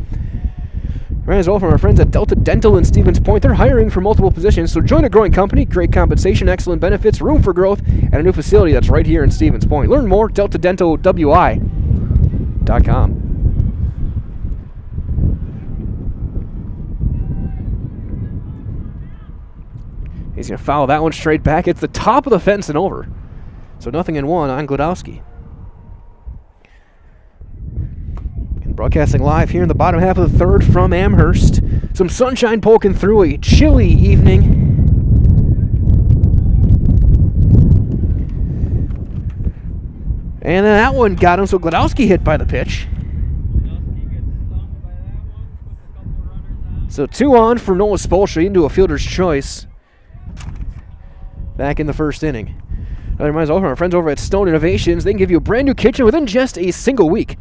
Right as well from our friends at Delta Dental in Stevens Point. They're hiring for multiple positions, so join a growing company, great compensation, excellent benefits, room for growth, and a new facility that's right here in Stevens Point. Learn more, deltadentalwi.com. He's going to foul that one straight back. It's the top of the fence and over. So 0-1 on Gladowski. And broadcasting live here in the bottom half of the third from Amherst. Some sunshine poking through a chilly evening. And then that one got him, so Gladowski hit by the pitch. So 2 on for Noah Spolstra into a fielder's choice. Back in the first inning. Another reminder from our friends over at Stone Innovations. They can give you a brand new kitchen within just a single week.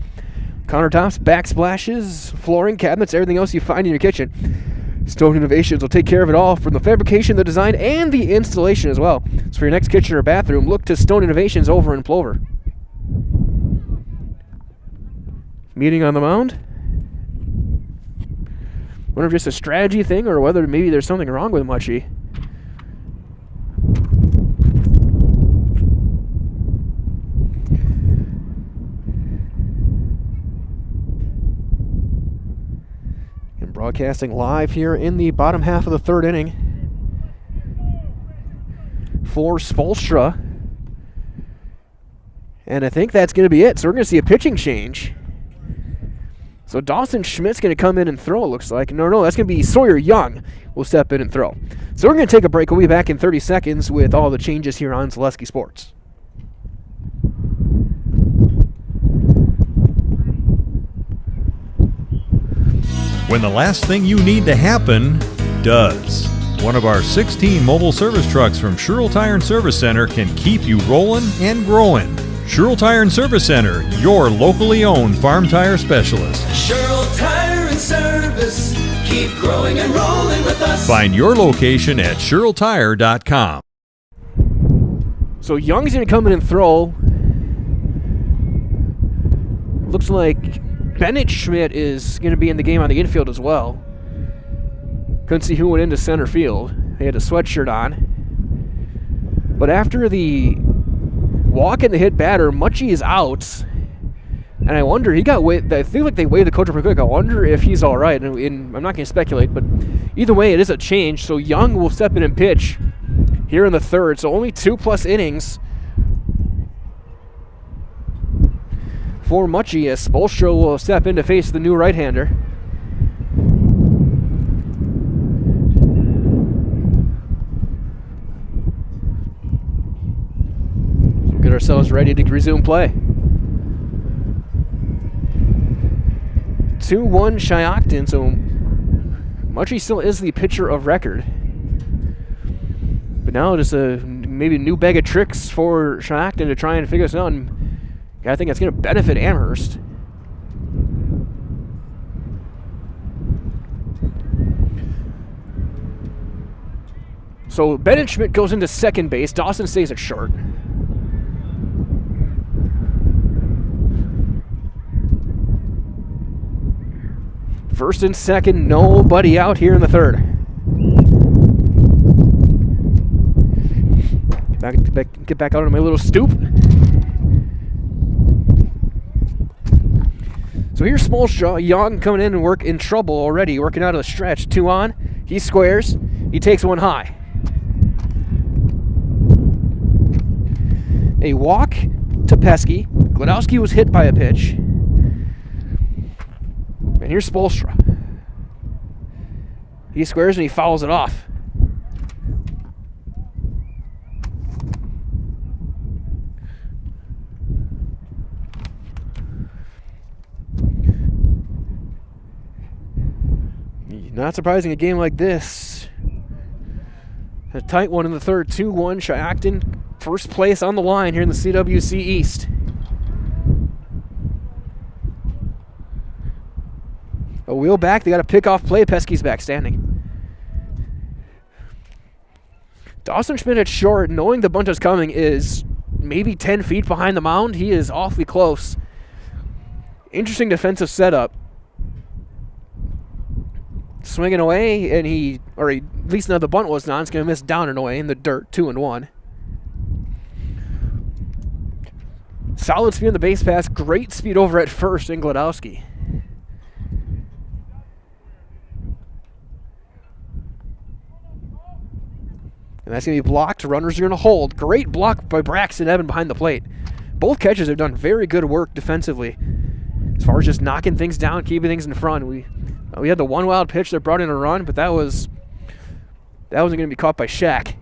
Countertops, backsplashes, flooring, cabinets, everything else you find in your kitchen. Stone Innovations will take care of it all, from the fabrication, the design, and the installation as well. So for your next kitchen or bathroom, look to Stone Innovations over in Plover. Meeting on the mound. Wonder if just a strategy thing or whether maybe there's something wrong with Muchie. Broadcasting live here in the bottom half of the third inning for Spolstra. And I think that's going to be it. So we're going to see a pitching change. So Dawson Schmidt's going to come in and throw, it looks like. No, that's going to be Sawyer Young will step in and throw. So we're going to take a break. We'll be back in 30 seconds with all the changes here on Zaleski Sports. When the last thing you need to happen does. One of our 16 mobile service trucks from Sherrill Tire and Service Center can keep you rolling and growing. Sherrill Tire and Service Center, your locally owned farm tire specialist. Sherrill Tire and Service, keep growing and rolling with us. Find your location at SherrillTire.com. So Young's going to come in and throw. Looks like Bennett Schmidt is going to be in the game on the infield as well. Couldn't see who went into center field. He had a sweatshirt on. But after the walk and the hit batter, Muchie is out. And I wonder, I feel like they waved the coach up real quick. I wonder if he's all right. And I'm not going to speculate, but either way, it is a change. So Young will step in and pitch here in the third. So only 2+ innings for Muchie, as Spolstra will step in to face the new right-hander. So we'll get ourselves ready to resume play. 2-1 Shiocton, so Muchie still is the pitcher of record. But now just maybe a new bag of tricks for Shiocton to try and figure this out. And I think that's going to benefit Amherst. So Bennett Schmidt goes into second base. Dawson stays at short. First and second, nobody out here in the third. Get back out on my little stoop. So here's Smolstra, Young coming in and in trouble already, working out of the stretch. 2 on, he squares, he takes one high. A walk to Pesky. Glodowski was hit by a pitch. And here's Spolstra. He squares and he fouls it off. Not surprising a game like this. A tight one in the third, 2-1. Shiocton first place on the line here in the CWC East. A wheel back, they got a pickoff play. Pesky's back standing. Dawson Schmidt at short, knowing the bunt is coming, is maybe 10 feet behind the mound. He is awfully close. Interesting defensive setup. Swinging away, and at least now the bunt was not. It's going to miss down and away in the dirt, 2-1. Solid speed on the base pass, great speed over at first in Glodowski. And that's going to be blocked. Runners are going to hold. Great block by Braxton Evan behind the plate. Both catchers have done very good work defensively as far as just knocking things down, keeping things in front. We had the one wild pitch that brought in a run, but that wasn't going to be caught by Shaq.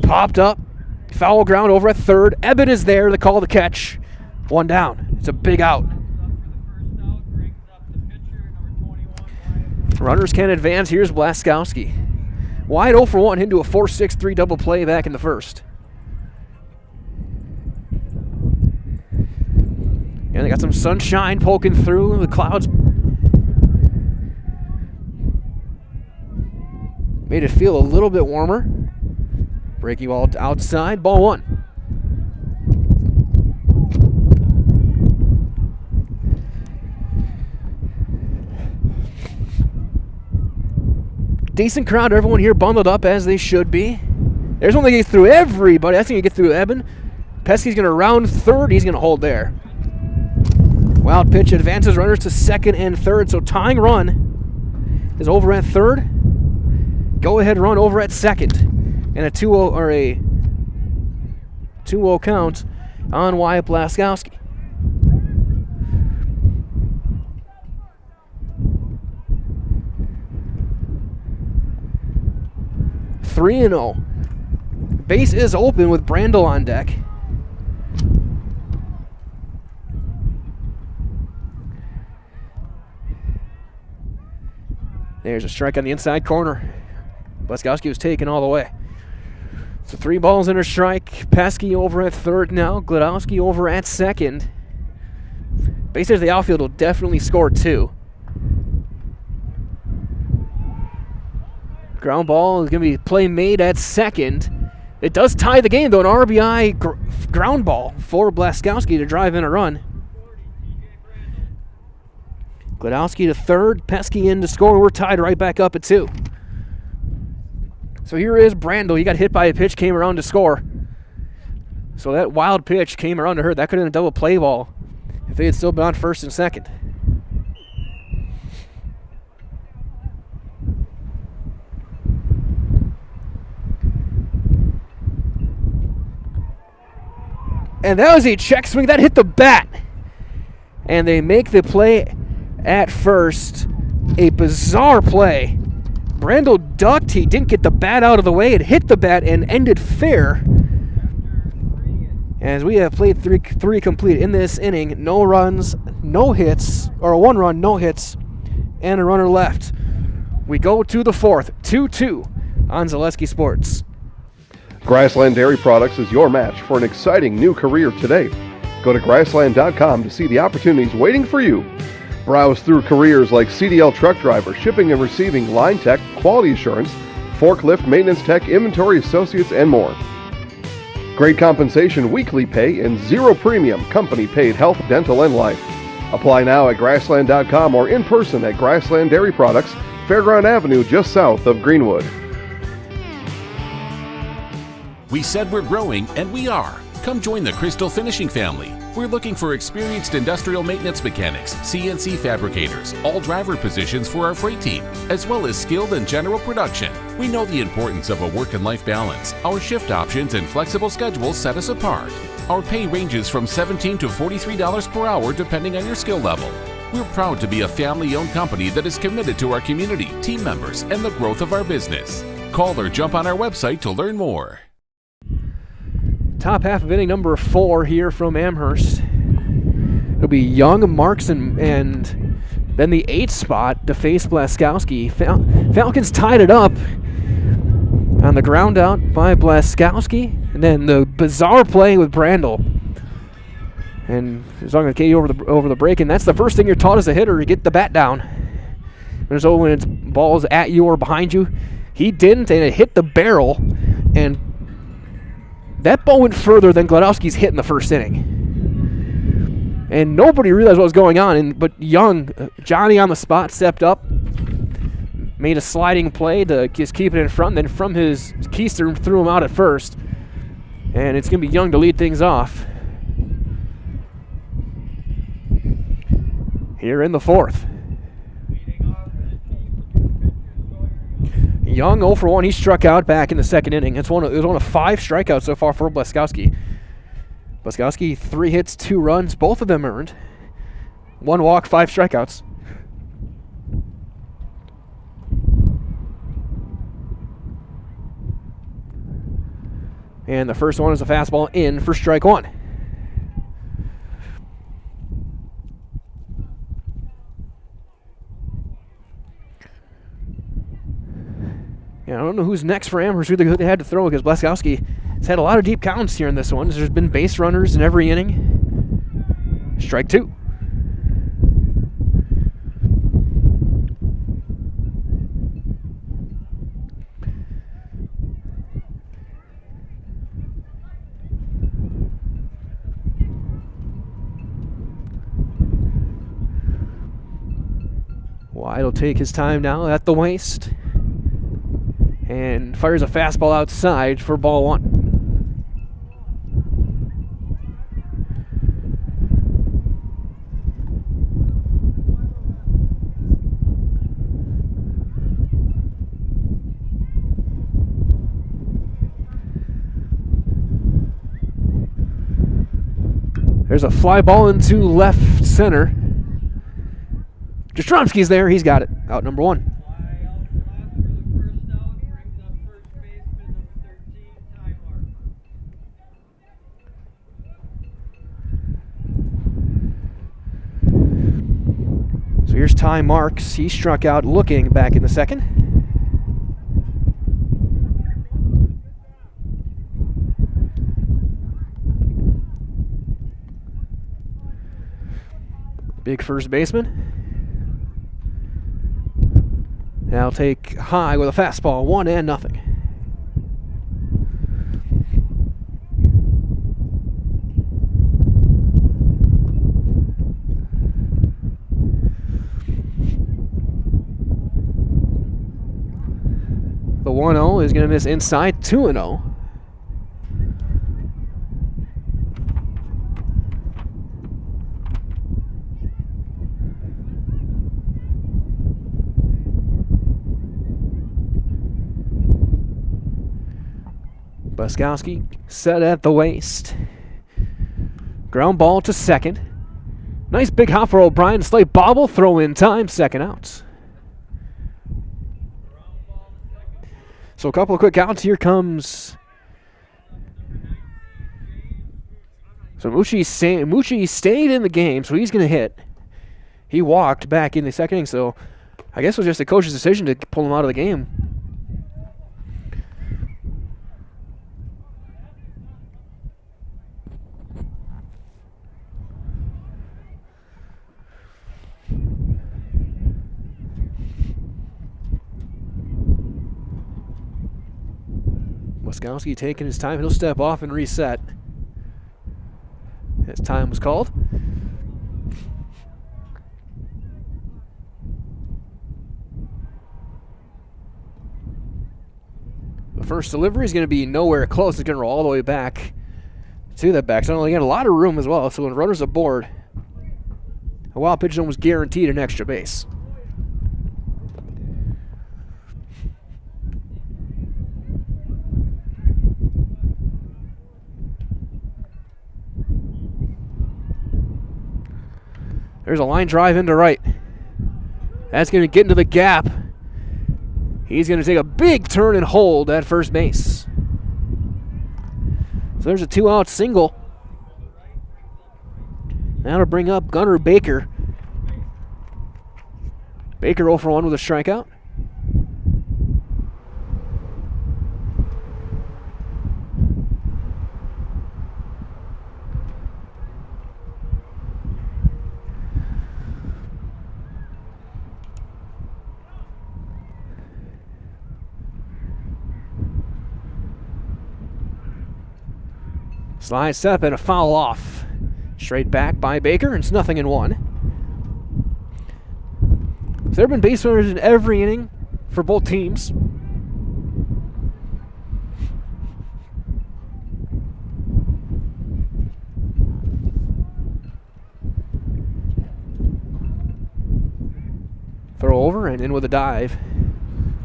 Popped up. Foul ground over at third. Eben is there to call the catch. 1 down. It's a big out. Runners can advance. Here's Blaskowski. Wide 0 for 1 into a 4-6-3 double play back in the first. And they got some sunshine poking through the clouds. Made it feel a little bit warmer. Breaking ball outside, ball 1. Decent crowd, everyone here bundled up as they should be. There's one that gets through everybody. That's going to get through Eben. Pesky's going to round third. He's going to hold there. Wild pitch advances runners to second and third. So tying run is over at third. Go ahead run over at second. And a 2-0 or a 2-0 count on Wyatt Blaskowski. Three and 0. Base is open with Brandel on deck. There's a strike on the inside corner. Blaskowski was taken all the way. So 3 balls and a strike. Pesky over at third now. Glodowski over at second. Base hit the outfield will definitely score 2. Ground ball is going to be play made at second. It does tie the game, though. An RBI ground ball for Blaskowski to drive in a run. Glodowski to third. Pesky in to score. We're tied right back up at 2. So here is Brandel. He got hit by a pitch, came around to score. So that wild pitch came around to her. That could have been a double play ball if they had still been on first and second. And that was a check swing. That hit the bat. And they make the play at first. A bizarre play. Brandel ducked. He didn't get the bat out of the way. It hit the bat and ended fair. As we have played three complete in this inning. No runs, no hits, or 1 run, no hits, and a runner left. We go to the 4th, 2-2 on Zaleski Sports. Grassland Dairy Products is your match for an exciting new career today. Go to grassland.com to see the opportunities waiting for you. Browse through careers like CDL truck driver, shipping and receiving, line tech, quality assurance, forklift, maintenance tech, inventory associates, and more. Great compensation, weekly pay, and 0 premium company paid health, dental, and life. Apply now at grassland.com or in person at Grassland Dairy Products, Fairground Avenue, just south of Greenwood. We said we're growing, and we are. Come join the Crystal Finishing family. We're looking for experienced industrial maintenance mechanics, CNC fabricators, all driver positions for our freight team, as well as skilled and general production. We know the importance of a work and life balance. Our shift options and flexible schedules set us apart. Our pay ranges from $17 to $43 per hour depending on your skill level. We're proud to be a family-owned company that is committed to our community, team members, and the growth of our business. Call or jump on our website to learn more. Top half of inning number 4 here from Amherst. It'll be Young, Marks, and then the 8th spot to face Blaskowski. Falcons tied it up on the ground out by Blaskowski, and then the bizarre play with Brandel. And he's talking to Katie over the break, and that's the first thing you're taught as a hitter: you get the bat down. And so when it's balls at you or behind you, he didn't, and it hit the barrel, and that ball went further than Gladowski's hit in the first inning. And nobody realized what was going on, but Young, Johnny on the spot, stepped up, made a sliding play to just keep it in front, then from his keister threw him out at first. And it's going to be Young to lead things off here in the 4th. Young 0 for 1. He struck out back in the 2nd inning. It was one of 5 strikeouts so far for Blaskowski. Blaskowski, 3 hits, 2 runs, both of them earned. 1 walk, 5 strikeouts. And the first one is a fastball in for strike 1. Yeah, I don't know who's next for Amherst, who they had to throw, because Blaskowski has had a lot of deep counts here in this one. There's been base runners in every inning. Strike 2. Wide will take his time now at the waist and fires a fastball outside for ball 1. There's a fly ball into left center. Jastrzomski's there. He's got it. Out number 1. So here's Ty Marks. He struck out looking back in the 2nd. Big first baseman. Now take high with a fastball, 1-0. The 1-0 is going to miss inside, 2-0. Blaskowski set at the waist. Ground ball to 2nd. Nice big hop for O'Brien. Slate bobble, throw in time, 2nd out. So a couple of quick counts. Here comes. So Mucci stayed in the game, so he's going to hit. He walked back in the 2nd inning, so I guess it was just the coach's decision to pull him out of the game. Blaskowski taking his time. He'll step off and reset. His time was called. First delivery is going to be nowhere close. It's going to roll all the way back to that back. So they got a lot of room as well. So when runners aboard, a wild pitch zone was guaranteed an extra base. There's a line drive into right. That's going to get into the gap. He's going to take a big turn and hold at first base. So there's a 2-out single. Now to bring up Gunnar Baker. Baker 0 for 1 with a strikeout. Slide step and a foul off. Straight back by Baker, and it's 0-1. So there have been base runners in every inning for both teams. Throw over and in with a dive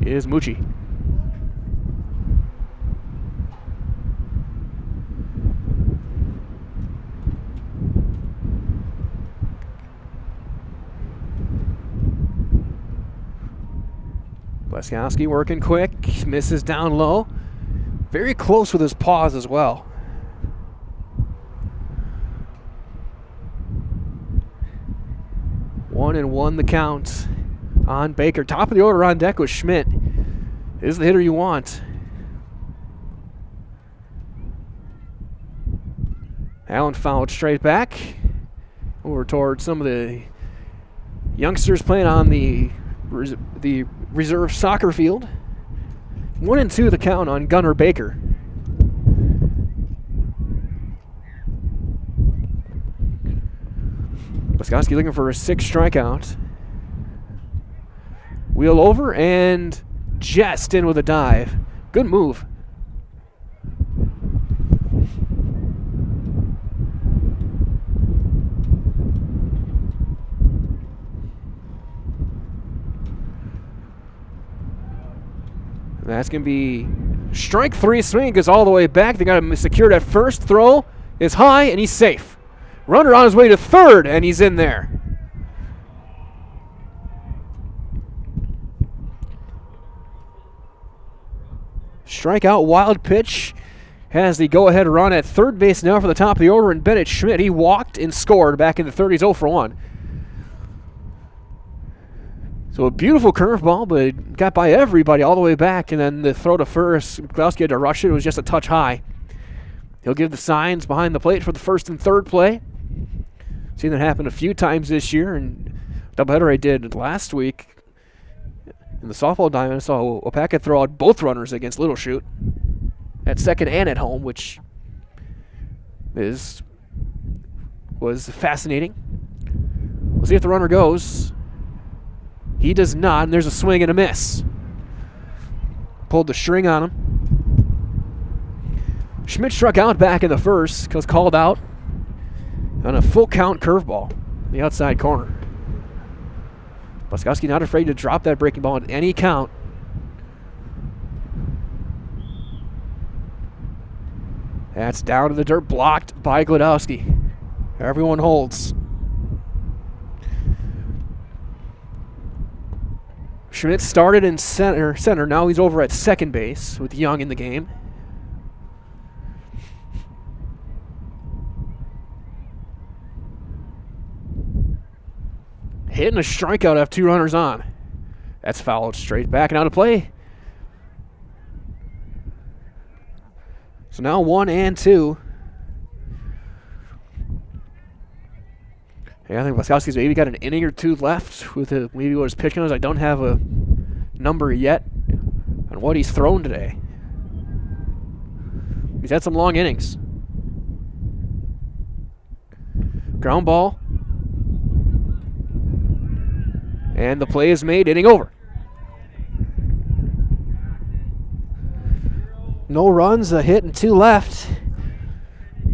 is Mucci. Leskowski working quick, misses down low. Very close with his paws as well. One and one the count on Baker. Top of the order on deck with Schmidt. Is the hitter you want. Allen fouled straight back. Over towards some of the youngsters playing on the reserve soccer field. 1-2 the count on Gunnar Baker. Leskowski looking for a 6th strikeout. Wheel over and just in with a dive. Good move. That's going to be strike 3. Swing goes all the way back. They got him secured at first. Throw is high, and he's safe. Runner on his way to third, and he's in there. Strikeout, wild pitch. Has the go-ahead run at third base now for the top of the order, and Bennett Schmidt, he walked and scored back in the 30s, 0 for 1. So a beautiful curveball, but it got by everybody all the way back, and then the throw to first, Leskowski had to rush it. It was just a touch high. He'll give the signs behind the plate for the first and third play. Seen that happen a few times this year, and doubleheader I did last week in the softball diamond. I saw Opaka throw out both runners against Little Chute at second and at home, which was fascinating. We'll see if the runner goes. He does not, and there's a swing and a miss. Pulled the string on him. Schmidt struck out back in the first because called out on a full count curveball in the outside corner. Leskowski not afraid to drop that breaking ball at any count. That's down to the dirt, blocked by Glodowski. Everyone holds. Schmidt started in center. Now he's over at second base with Young in the game. Hitting a strikeout after 2 runners on. That's fouled straight back and out of play. So now 1-2. Yeah, I think Leskowski's maybe got an inning or two left with maybe what his pitching is. I don't have a number yet on what he's thrown today. He's had some long innings. Ground ball. And the play is made, inning over. No runs, a hit, and 2 left.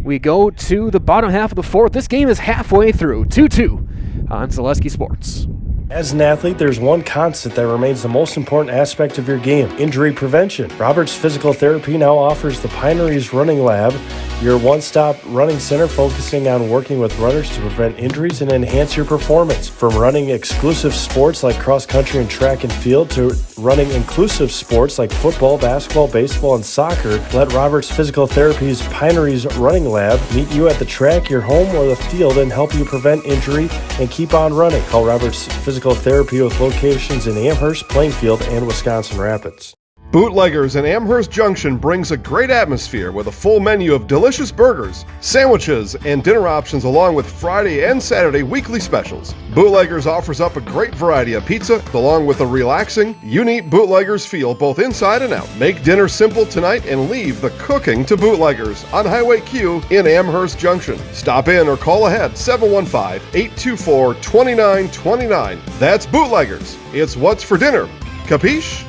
We go to the bottom half of the 4th. This game is halfway through, 2-2 on Zaleski Sports. As an athlete, there's one constant that remains the most important aspect of your game: injury prevention. Roberts Physical Therapy now offers the Pineries Running Lab, your one-stop running center focusing on working with runners to prevent injuries and enhance your performance. From running exclusive sports like cross-country and track and field to running inclusive sports like football, basketball, baseball, and soccer, let Roberts Physical Therapy's Pineries Running Lab meet you at the track, your home, or the field and help you prevent injury and keep on running. Call Roberts Physical Therapy with locations in Amherst, Plainfield, and Wisconsin Rapids. Bootleggers in Amherst Junction brings a great atmosphere with a full menu of delicious burgers, sandwiches, and dinner options along with Friday and Saturday weekly specials. Bootleggers offers up a great variety of pizza along with a relaxing, unique Bootleggers feel both inside and out. Make dinner simple tonight and leave the cooking to Bootleggers on Highway Q in Amherst Junction. Stop in or call ahead 715-824-2929. That's Bootleggers. It's what's for dinner. Capiche?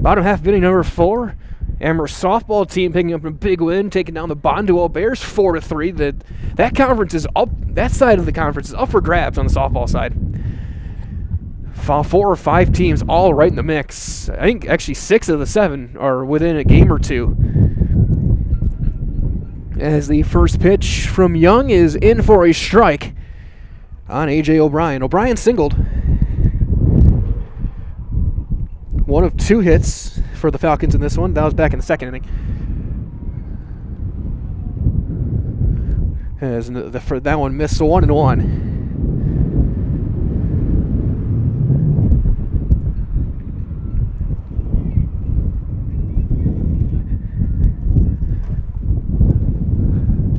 Bottom half of inning number 4. Amherst softball team picking up a big win, taking down the Bondwell Bears 4-3. That conference is up. That side of the conference is up for grabs on the softball side. 4 or 5 teams all right in the mix. I think actually 6 of the 7 are within a game or 2. As the first pitch from Young is in for a strike on A.J. O'Brien. O'Brien singled. 1 of 2 hits for the Falcons in this one. That was back in the 2nd inning. As that one missed, so 1-1.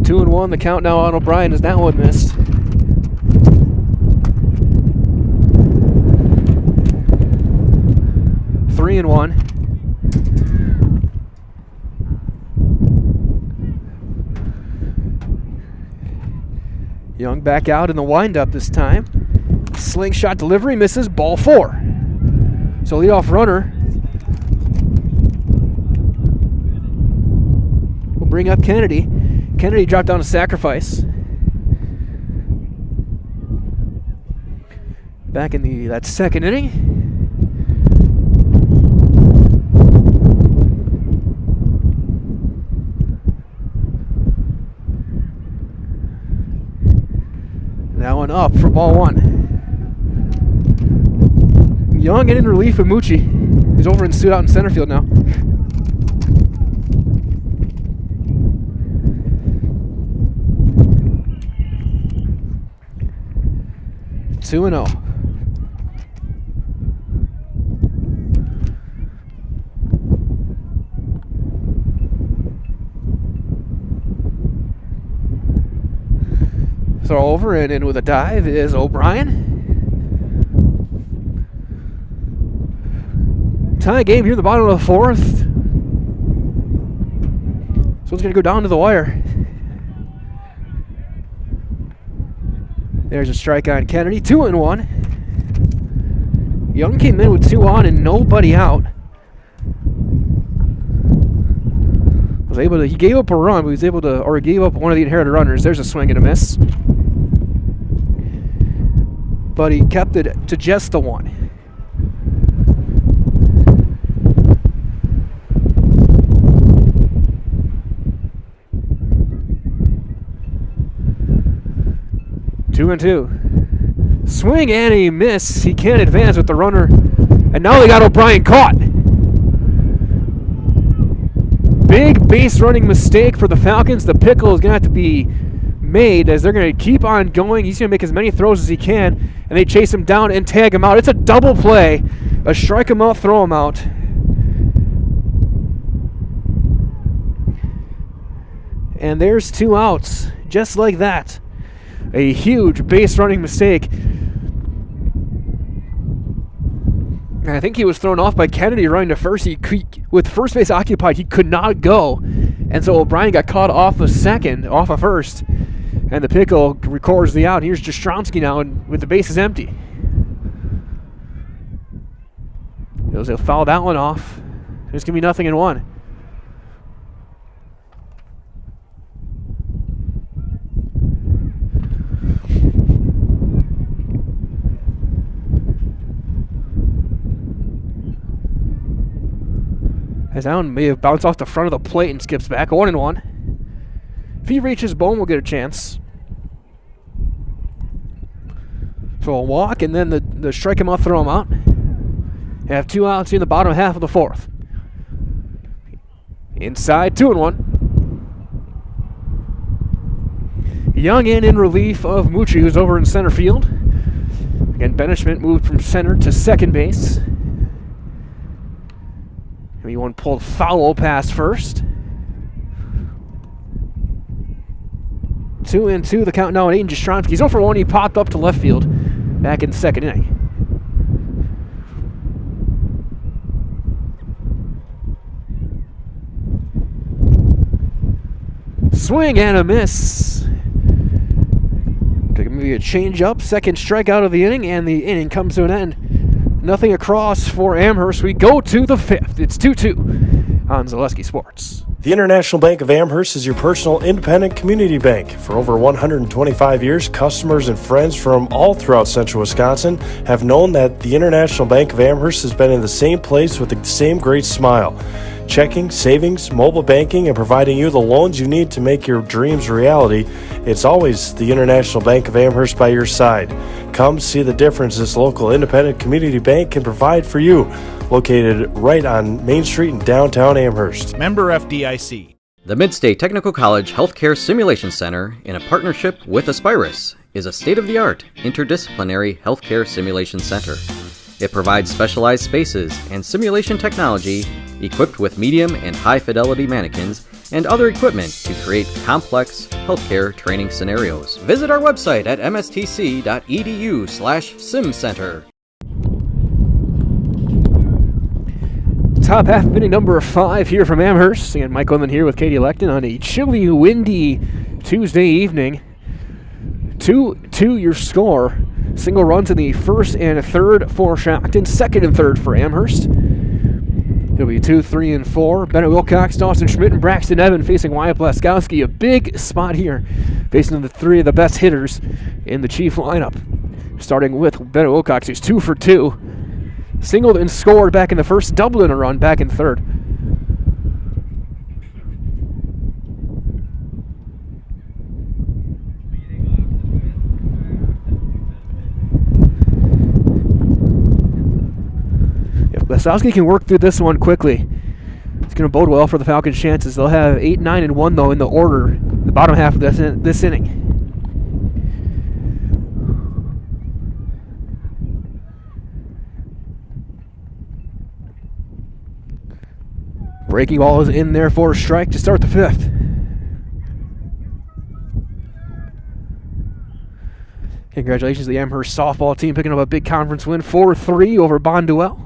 Two and 1. The count now on O'Brien as that one missed. Three and 1. Young back out in the windup this time. Slingshot delivery misses, ball 4. So leadoff runner will bring up Kennedy. Kennedy dropped down a sacrifice. Back in that 2nd inning. That one up for ball 1. Young and in relief of Mucci, who's over in suit out in center field now. Two and 0. Throw over and in with a dive is O'Brien. Tie game here in the bottom of the 4th. So it's going to go down to the wire. There's a strike on Kennedy. 2 and 1. Young came in with 2 on and nobody out. He gave up a run, but he gave up one of the inherited runners. There's a swing and a miss. But he kept it to just the 1. Two and 2. Swing and a miss. He can't advance with the runner. And now they got O'Brien caught. Big base running mistake for the Falcons. The pickle is going to have to be made as they're going to keep on going. He's going to make as many throws as he can. And they chase him down and tag him out. It's a double play. A strike him out, throw him out. And there's 2 outs. Just like that. A huge base running mistake. And I think he was thrown off by Kennedy running to first. With first base occupied, he could not go. And so O'Brien got caught off of first. And the pickle records the out. Here's Jastrzomski now with the bases empty. He'll foul that one off. There's going to be 0-1. As Allen may have bounced off the front of the plate and skips back. 1-1. If he reaches Bone, we'll get a chance. So a walk, and then the strike him out, throw him out. Have 2 outs in the bottom half of the 4th. Inside, 2-1. Young in relief of Mucci, who's over in center field. Again, Benishment moved from center to second base. One pulled foul past first. 2-2, the count now at Aiden Jastrzemski. He's 0-1. He popped up to left field back in the second inning. Swing and a miss. Maybe a change up. Second strikeout of the inning, and the inning comes to an end. Nothing across for Amherst. We go to the 5th. It's 2-2 on Zaleski Sports. The International Bank of Amherst is your personal independent community bank. For over 125 years, customers and friends from all throughout central Wisconsin have known that the International Bank of Amherst has been in the same place with the same great smile. Checking, savings, mobile banking, and providing you the loans you need to make your dreams a reality. It's always the International Bank of Amherst by your side. Come see the difference this local independent community bank can provide for you. Located right on Main Street in downtown Amherst. Member FDIC. The Midstate Technical College Healthcare Simulation Center, in a partnership with Aspirus, is a state-of-the-art interdisciplinary healthcare simulation center. It provides specialized spaces and simulation technology equipped with medium and high-fidelity mannequins and other equipment to create complex healthcare training scenarios. Visit our website at mstc.edu/simcenter. Top half of inning number 5 here from Amherst. And Mike Lemon here with Katie Lecton on a chilly, windy Tuesday evening. 2-2 your score. Single runs in the 1st and 3rd for Shiocton, 2nd and 3rd for Amherst. It'll be 2, 3, and 4. Bennett Wilcox, Dawson Schmidt, and Braxton Evan facing Wyatt Blaskowski. A big spot here, facing the 3 of the best hitters in the Chief lineup. Starting with Bennett Wilcox, who's 2 for 2. Singled and scored back in the 1st, doubled in a run back in the 3rd. If Blaskowski can work through this one quickly, it's going to bode well for the Falcons' chances. They'll have 8, 9, and 1, though, in the order, the bottom half of this inning. Breaking ball is in there for a strike to start the 5th. Congratulations to the Amherst softball team picking up a big conference win, 4-3 over Bonduel.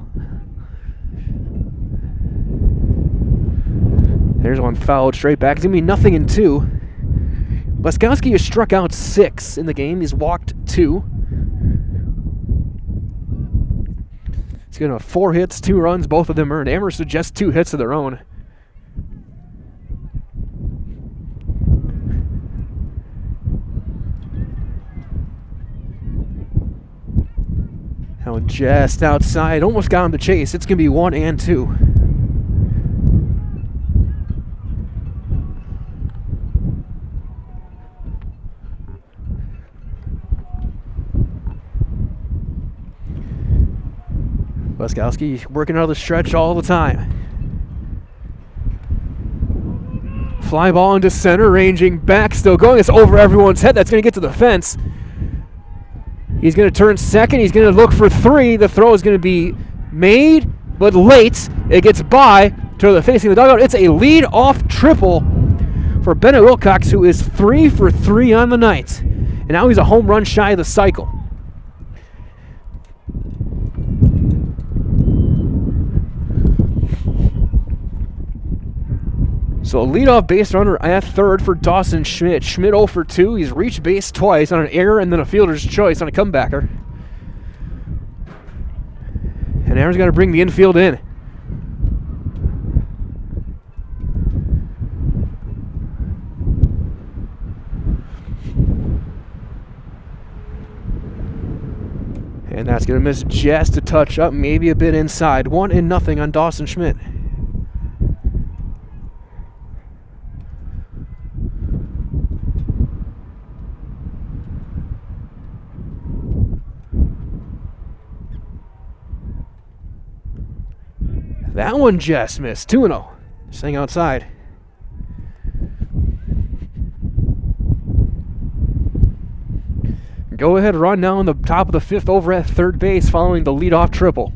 There's one fouled straight back. It's going to be 0-2. Blaskowski has struck out 6 in the game. He's walked 2. He's going to have 4 hits, 2 runs, both of them earned. Amherst with just 2 hits of their own. Now just outside, almost got him to chase. It's going to be 1-2. Blaskowski working out of the stretch all the time. Fly ball into center, ranging back, still going. It's over everyone's head. That's going to get to the fence. He's going to turn second. He's going to look for 3. The throw is going to be made, but late. It gets by to the facing the dugout. It's a lead-off triple for Bennett Wilcox, who is 3 for 3 on the night. And now he's a home run shy of the cycle. So a leadoff base runner at 3rd for Dawson Schmidt. Schmidt 0 for 2. He's reached base twice on an error and then a fielder's choice on a comebacker. And Amherst got to bring the infield in. And that's going to miss just a touch up, maybe a bit inside. 1-0 on Dawson Schmidt. That one just missed. 2-0. Staying outside. Go ahead run now in the top of the fifth over at third base following the leadoff triple.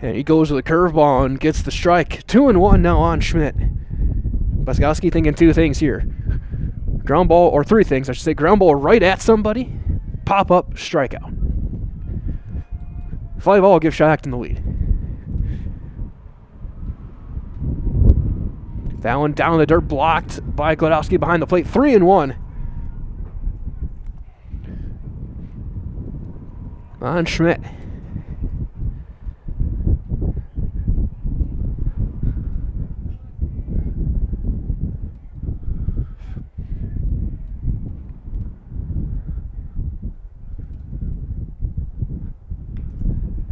And he goes with a curveball and gets the strike. 2-1 now on Schmidt. Baskowski thinking two things here. Ground ball, or three things, I should say. Ground ball right at somebody. Pop up, strikeout. Fly ball gives Shiocton the lead. That one down in the dirt, blocked by Glodowski behind the plate. 3-1. On Schmidt.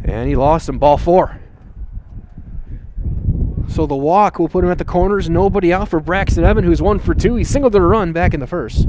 And he lost him, ball 4. So the walk will put him at the corners. Nobody out for Braxton Evan, who's 1 for 2. He singled a run back in the first.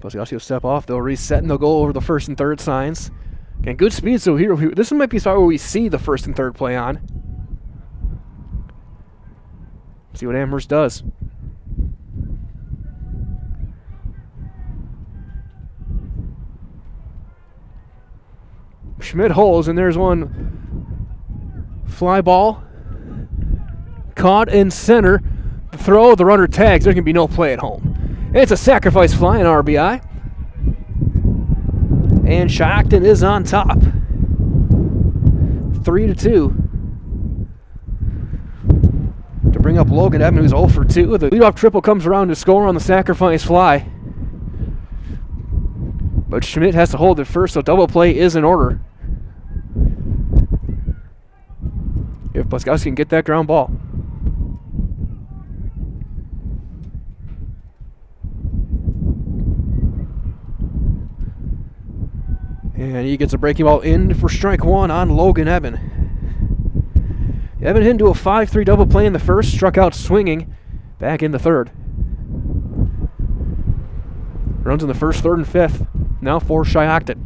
Baskowski will step off. They'll reset and they'll go over the first and third signs. And good speed, so here, this might be a spot where we see the first and third play on. See what Amherst does. Schmidt holds, and there's one fly ball. Caught in center. The throw, the runner tags. There can be no play at home. It's a sacrifice fly, an RBI. And Shiocton is on top. 3-2. To bring up Logan Edmond, who's 0 for 2. The leadoff triple comes around to score on the sacrifice fly. But Schmidt has to hold it first, so double play is in order. If Baskowski can get that ground ball. And he gets a breaking ball in for strike 1 on Logan Eben. Eben hit into a 5-3 double play in the first, struck out swinging back in the third. Runs in the first, third, and fifth. Now for Shiocton.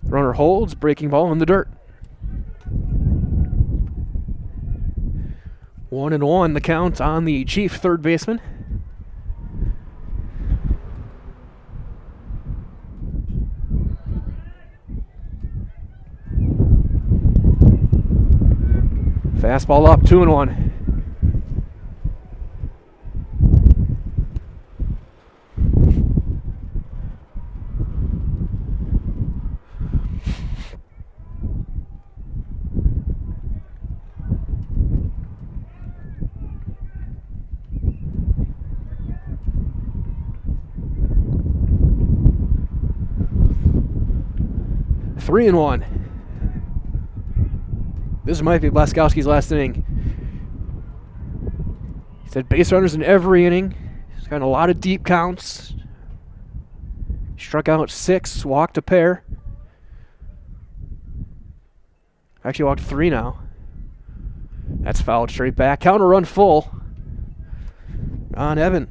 Runner holds, breaking ball in the dirt. 1-1 the count on the Chief third baseman. Fastball up, 2-1. Three and 1. This might be Blaskowski's last inning. He's had base runners in every inning. He's gotten a lot of deep counts. He struck out 6, walked a pair. Actually walked 3 now. That's fouled straight back. Counter run full on Evan.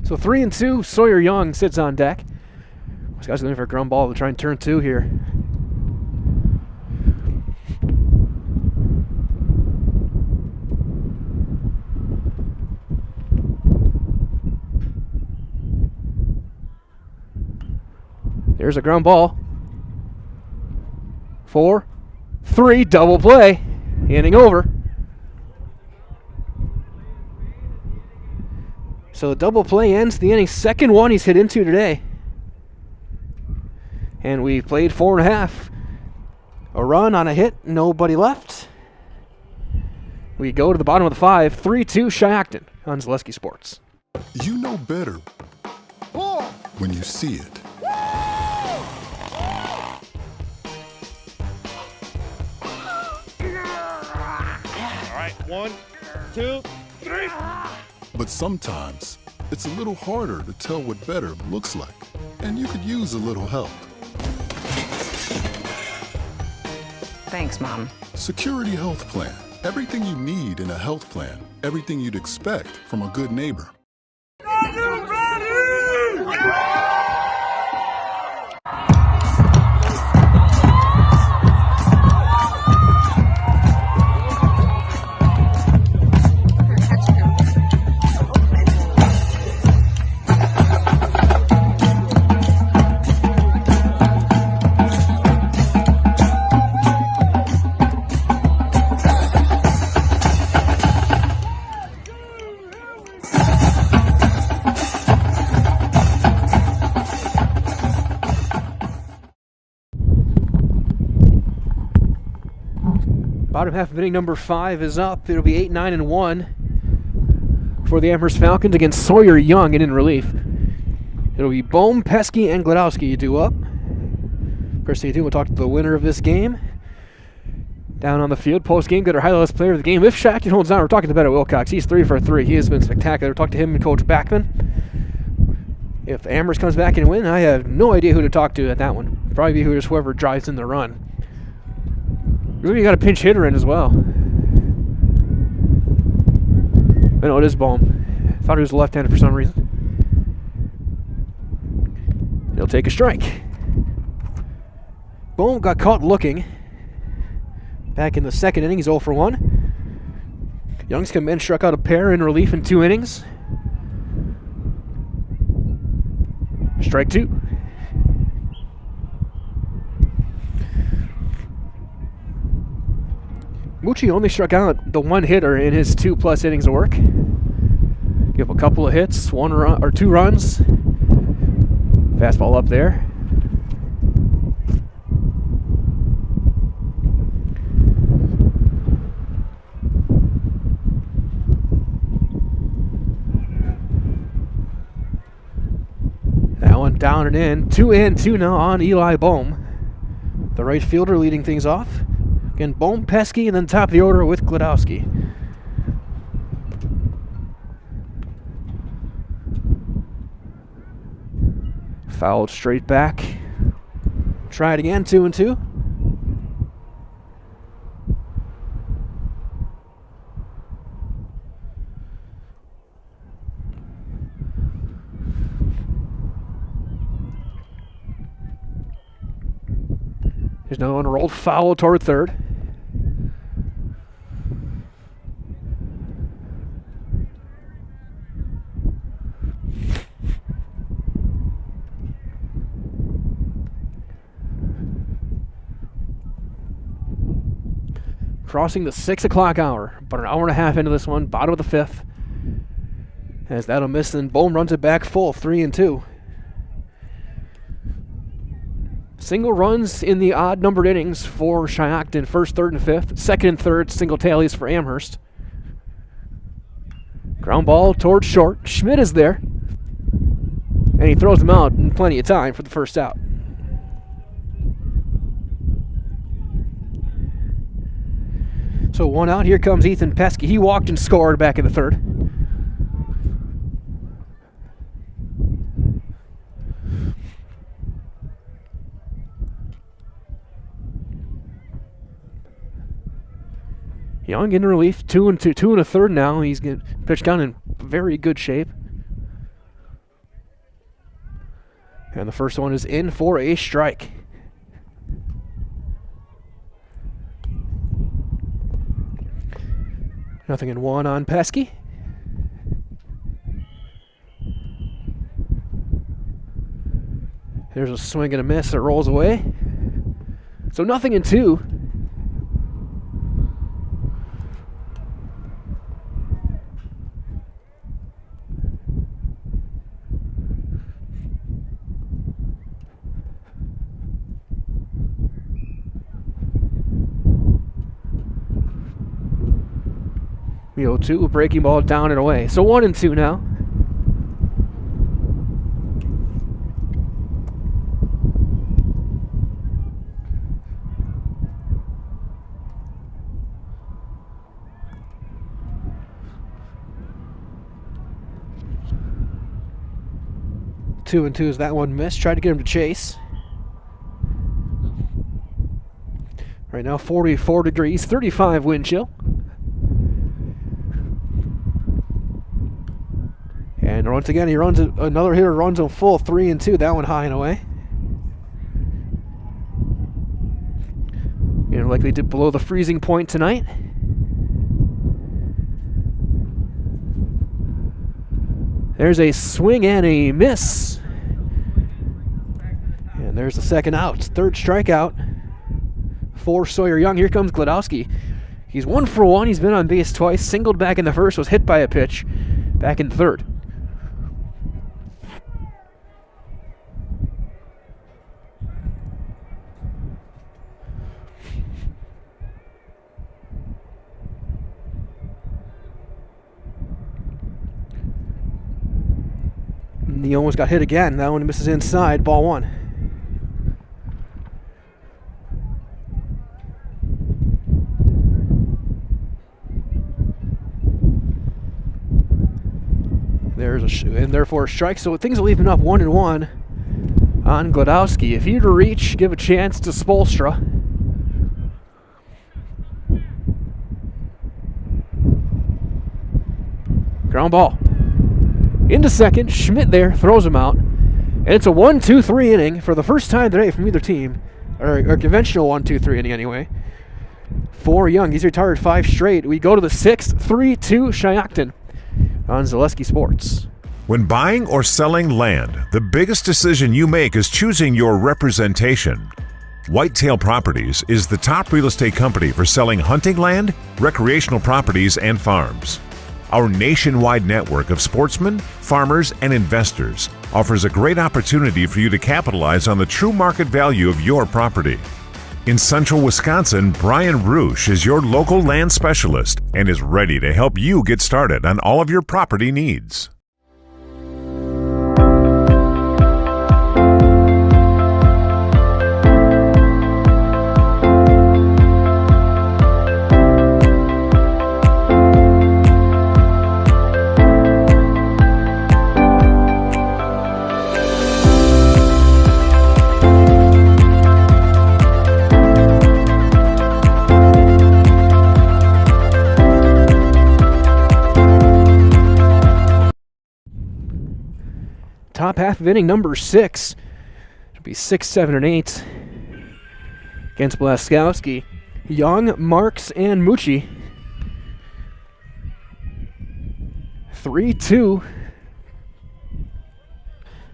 So 3-2. Sawyer Young sits on deck. Blaskowski's looking for a ground ball to try and turn 2 here. There's a ground ball. 4, 3, double play. Inning over. So the double play ends the inning. Second one he's hit into today. And we played 4.5. A run on a hit, nobody left. We go to the bottom of the 5, 3-2 Shiocton on Zaleski Sports. You know better when you see it. All right, 1, 2, 3. But sometimes it's a little harder to tell what better looks like, and you could use a little help. Thanks, Mom. Security Health Plan. Everything you need in a health plan. Everything you'd expect from a good neighbor. Bottom half of inning number 5 is up. It'll be 8, 9, and 1 for the Amherst Falcons against Sawyer Young and in relief. It'll be Bohm, Pesky, and Gladowski due up. First thing you do, we'll talk to the winner of this game. Down on the field, post-game, good or highlights player of the game. If Shiocton holds on, we're talking to Beto Wilcox. He's 3 for 3. He has been spectacular. We'll talk to him and Coach Backman. If Amherst comes back and win, I have no idea who to talk to at that one. Probably be whoever drives in the run. Really got a pinch hitter in as well. I know it is Bohm. I thought he was left-handed for some reason. He'll take a strike. Bohm got caught looking. Back in the second inning, he's 0 for 1. Young's come in, struck out a pair in relief in 2 innings. Strike 2. Mucci only struck out the 1 hitter in his 2+ innings of work. Give a couple of hits, 1 run or 2 runs. Fastball up there. That one down and in. 2 in, 2 now on Eli Bohm. The right fielder leading things off. Again, Bohm, Pesky, and then top of the order with Gladowski. Fouled straight back. Try it again, 2 and 2. There's no one rolled foul toward third. Crossing the 6 o'clock hour, about an hour and a half into this one, bottom of the 5th. As that'll miss, and Bohm runs it back full, 3 and 2. Single runs in the odd numbered innings for Shiocton, 1st, 3rd, and 5th. 2nd and 3rd, single tallies for Amherst. Ground ball towards short. Schmidt is there. And he throws him out in plenty of time for the first out. So 1 out. Here comes Ethan Pesky. He walked and scored back in the 3rd. Young in relief, 2 and 2 and a third now. He's getting pitched down in very good shape. And the first one is in for a strike. Nothing in 1 on Pesky. There's a swing and a miss that rolls away. So 0-2. The 0-2, breaking ball down and away. So 1-2 now. Two and 2 is that one missed. Tried to get him to chase. Right now 44 degrees, 35 wind chill. And once again, he runs another hitter, runs him full 3-2. That one high and away. And likely dip below the freezing point tonight. There's a swing and a miss. And there's the second out. Third strikeout for Sawyer Young. Here comes Gladowski. He's 1 for 1. He's been on base twice. Singled back in the first, was hit by a pitch back in third. He almost got hit again. That one misses inside. Ball 1. There's and therefore a strike. So things will even up 1-1 on Gladowski. If he'd reach, give a chance to Spolstra. Ground ball. Into second, Schmidt there, throws him out. And it's a 1-2-3 inning for the first time today from either team. Or a conventional 1-2-3 inning anyway. For Young, he's retired 5 straight. We go to the 6th, 3-2 Shiocton on Zaleski Sports. When buying or selling land, the biggest decision you make is choosing your representation. Whitetail Properties is the top real estate company for selling hunting land, recreational properties, and farms. Our nationwide network of sportsmen, farmers, and investors offers a great opportunity for you to capitalize on the true market value of your property. In central Wisconsin, Brian Roosh is your local land specialist and is ready to help you get started on all of your property needs. Top half of inning number 6. It'll be 6, 7, and 8 against Blaskowski. Young, Marks, and Mucci. 3-2.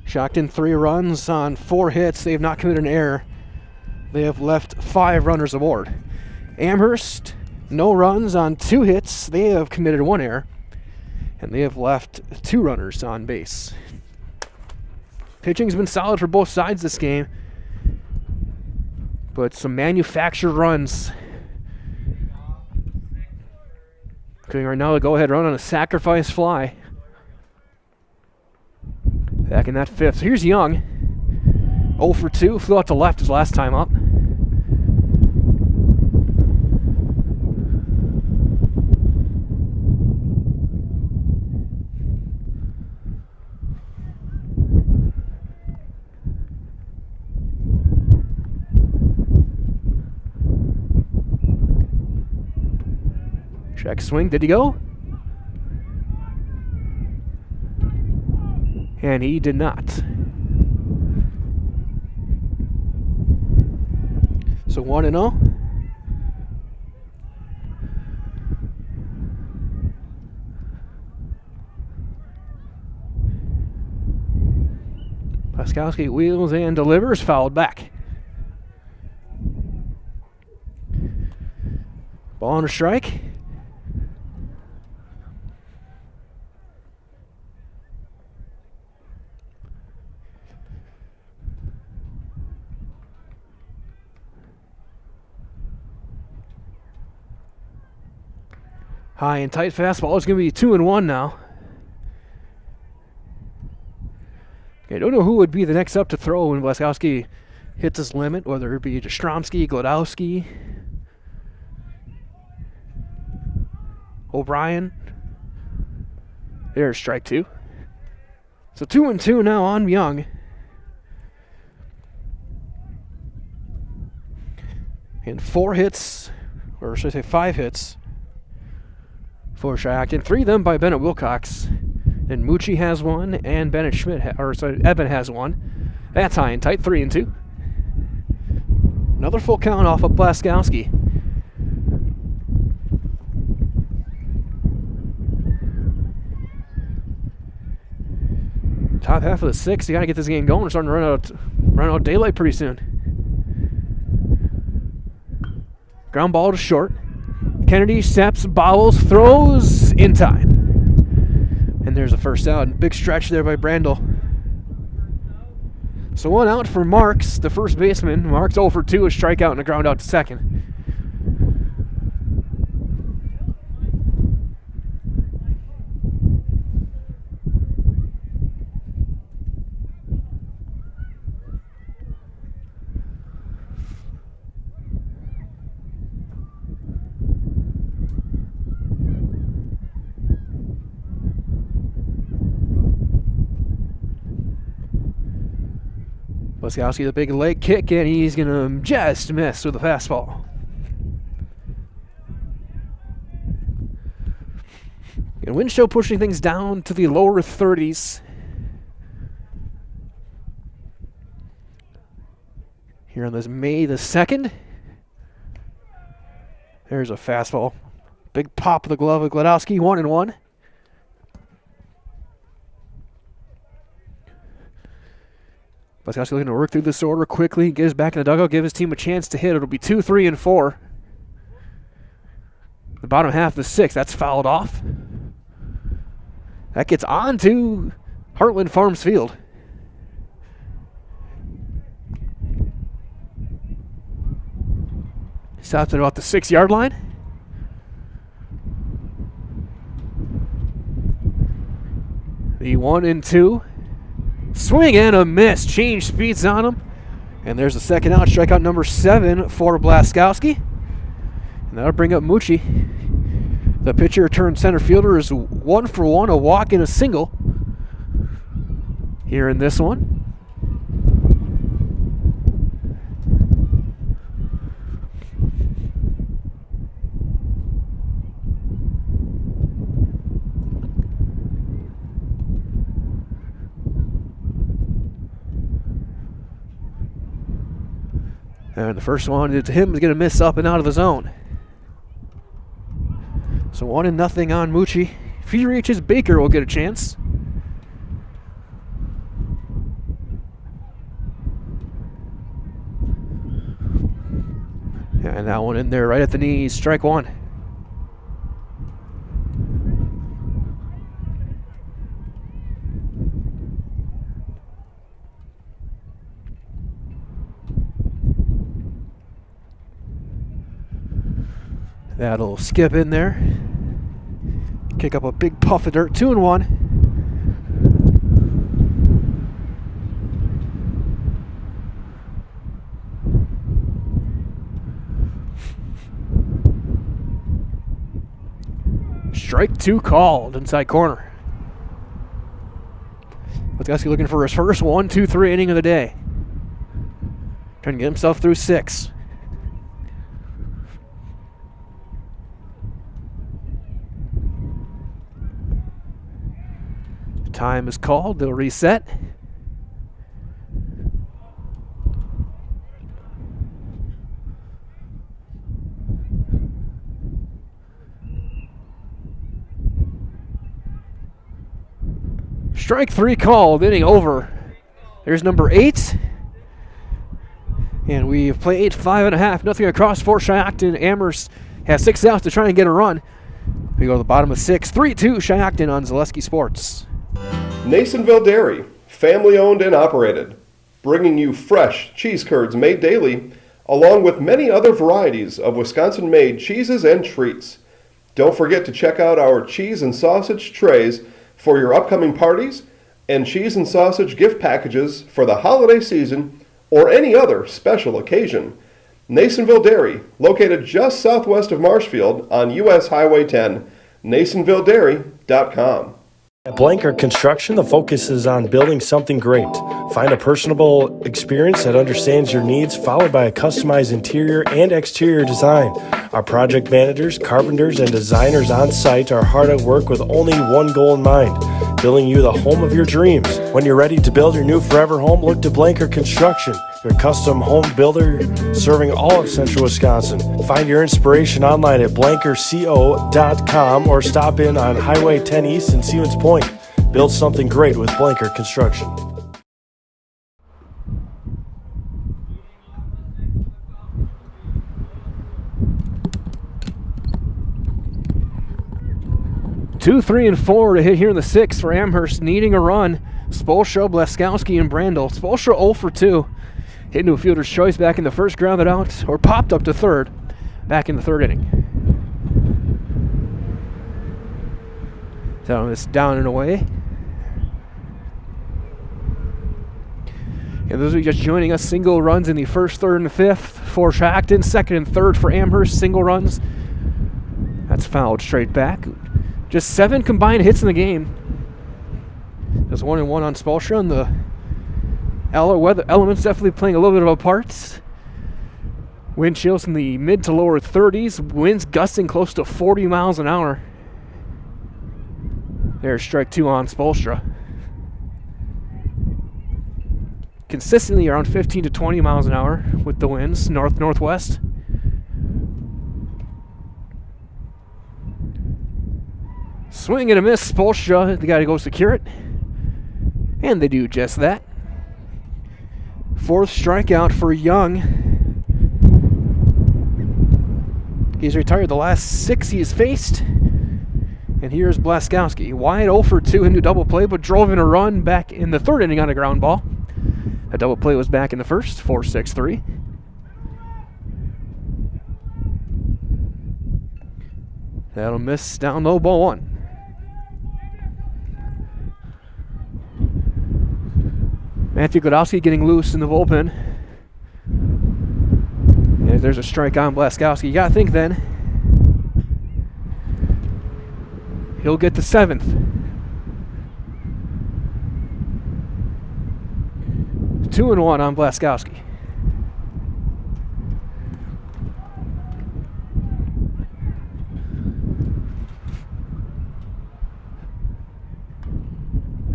Shiocton 3 runs on 4 hits. They have not committed an error. They have left 5 runners aboard. Amherst, no runs on 2 hits. They have committed 1 error. And they have left 2 runners on base. Pitching's been solid for both sides this game, but some manufactured runs. Including right now the go-ahead run on a sacrifice fly. Back in that 5th. So here's Young. 0 for 2. Flew out to left his last time up. Check swing. Did he go? And he did not. So 1-0. Blaskowski wheels and delivers, fouled back. Ball on a strike. High and tight fastball is going to be 2-1 now. I don't know who would be the next up to throw when Blaskowski hits his limit, whether it be Jastrzomski, Glodowski, O'Brien. There's strike 2. So 2-2 now on Young. And 4 hits, or should I say 5 hits for Shiocton. 3 of them by Bennett Wilcox. And Mucci has 1, and Bennett Schmidt, Eben has 1. That's high and tight, 3-2. Another full count off of Blaskowski. Top half of the 6th, you gotta get this game going. We're starting to run out daylight pretty soon. Ground ball to short. Kennedy steps, bobbles, throws in time. And there's a first out. Big stretch there by Brandel. So 1 out for Marks, the first baseman. Marks 0 for 2, a strikeout and a ground out to second. Blaskowski, the big leg kick, and he's going to just miss with a fastball. And Winchell pushing things down to the lower 30s. Here on this May the 2nd. There's a fastball. Big pop of the glove of Glodowski, 1-1. Blaskowski looking to work through this order quickly, get his back in the dugout, give his team a chance to hit. It'll be 2, 3, and 4. The bottom half of the 6th, that's fouled off. That gets on to Heartland Farms Field. Stops at about the 6-yard line. The 1-2. Swing and a miss. Change speeds on him. And there's the second out. Strikeout number 7 for Blaskowski. And that'll bring up Mucci. The pitcher turned center fielder is 1 for 1, a walk and a single here in this one. And the first one to him is going to miss up and out of the zone. So 1-0 on Mucci. If he reaches, Baker will get a chance. And that one in there right at the knees. Strike 1. That'll skip in there. Kick up a big puff of dirt. 2-1. Strike 2 called inside corner. Blaskowski looking for his first 1-2-3 inning of the day. Trying to get himself through 6. Time is called. They'll reset. Strike 3 called. Inning over. There's number 8. And we've played 5.5. Nothing across for Shiocton. Amherst has 6 outs to try and get a run. We go to the bottom of 6, 3-2 Shiocton on Zaleski Sports. Nasonville Dairy, family owned and operated, bringing you fresh cheese curds made daily, along with many other varieties of Wisconsin-made cheeses and treats. Don't forget to check out our cheese and sausage trays for your upcoming parties and cheese and sausage gift packages for the holiday season or any other special occasion. Nasonville Dairy, located just southwest of Marshfield on U.S. Highway 10, nasonvilledairy.com. At Blanker Construction, the focus is on building something great. Find a personable experience that understands your needs, followed by a customized interior and exterior design. Our project managers, carpenters, and designers on site are hard at work with only one goal in mind: building you the home of your dreams. When you're ready to build your new forever home, look to Blanker Construction, your custom home builder serving all of central Wisconsin. Find your inspiration online at blankerco.com or stop in on Highway 10 East in Stevens Point. Build something great with Blanker Construction. Two, 3, and 4 to hit here in the 6th for Amherst, needing a run. Spolstra, Blaskowski, and Brandel. Spolstra 0 for 2. Hit into a fielder's choice back in the first, grounded out, or popped up to third, back in the 3rd inning. So it's down and away. And those of you just joining us, single runs in the 1st, 3rd, and 5th for Shiocton. 2nd and 3rd for Amherst, single runs. That's fouled straight back. Just 7 combined hits in the game. There's 1 and 1 on Spolstra, and the weather elements definitely playing a little bit of a part. Wind chills in the mid to lower 30s. Winds gusting close to 40 miles an hour. There's strike 2 on Spolstra. Consistently around 15 to 20 miles an hour with the winds, north-northwest. Swing and a miss. Spolstra, the guy to go secure it. And they do just that. 4th strikeout for Young. He's retired the last 6 he has faced. And here's Blaskowski. Wide 0 for 2 into double play, but drove in a run back in the 3rd inning on a ground ball. A double play was back in the 1st, 4-6-3. That'll miss down low, ball 1. Matthew Godowski getting loose in the bullpen. And there's a strike on Blaskowski. You gotta think then he'll get the 7th. 2 and 1 on Blaskowski.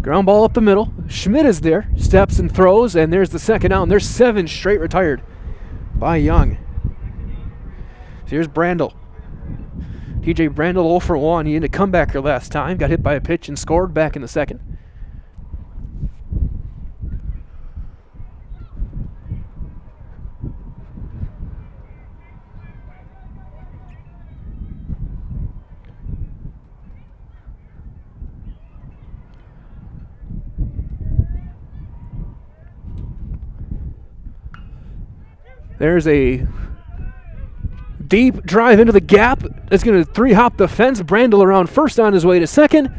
Ground ball up the middle. Schmidt is there, steps and throws, and there's the 2nd out. And there's 7 straight retired by Young. So here's Brandel. TJ Brandel 0 for 1. He ended a comebacker last time. Got hit by a pitch and scored back in the 2nd. There's a deep drive into the gap. It's going to 3-hop the fence. Brandel around first on his way to 2nd.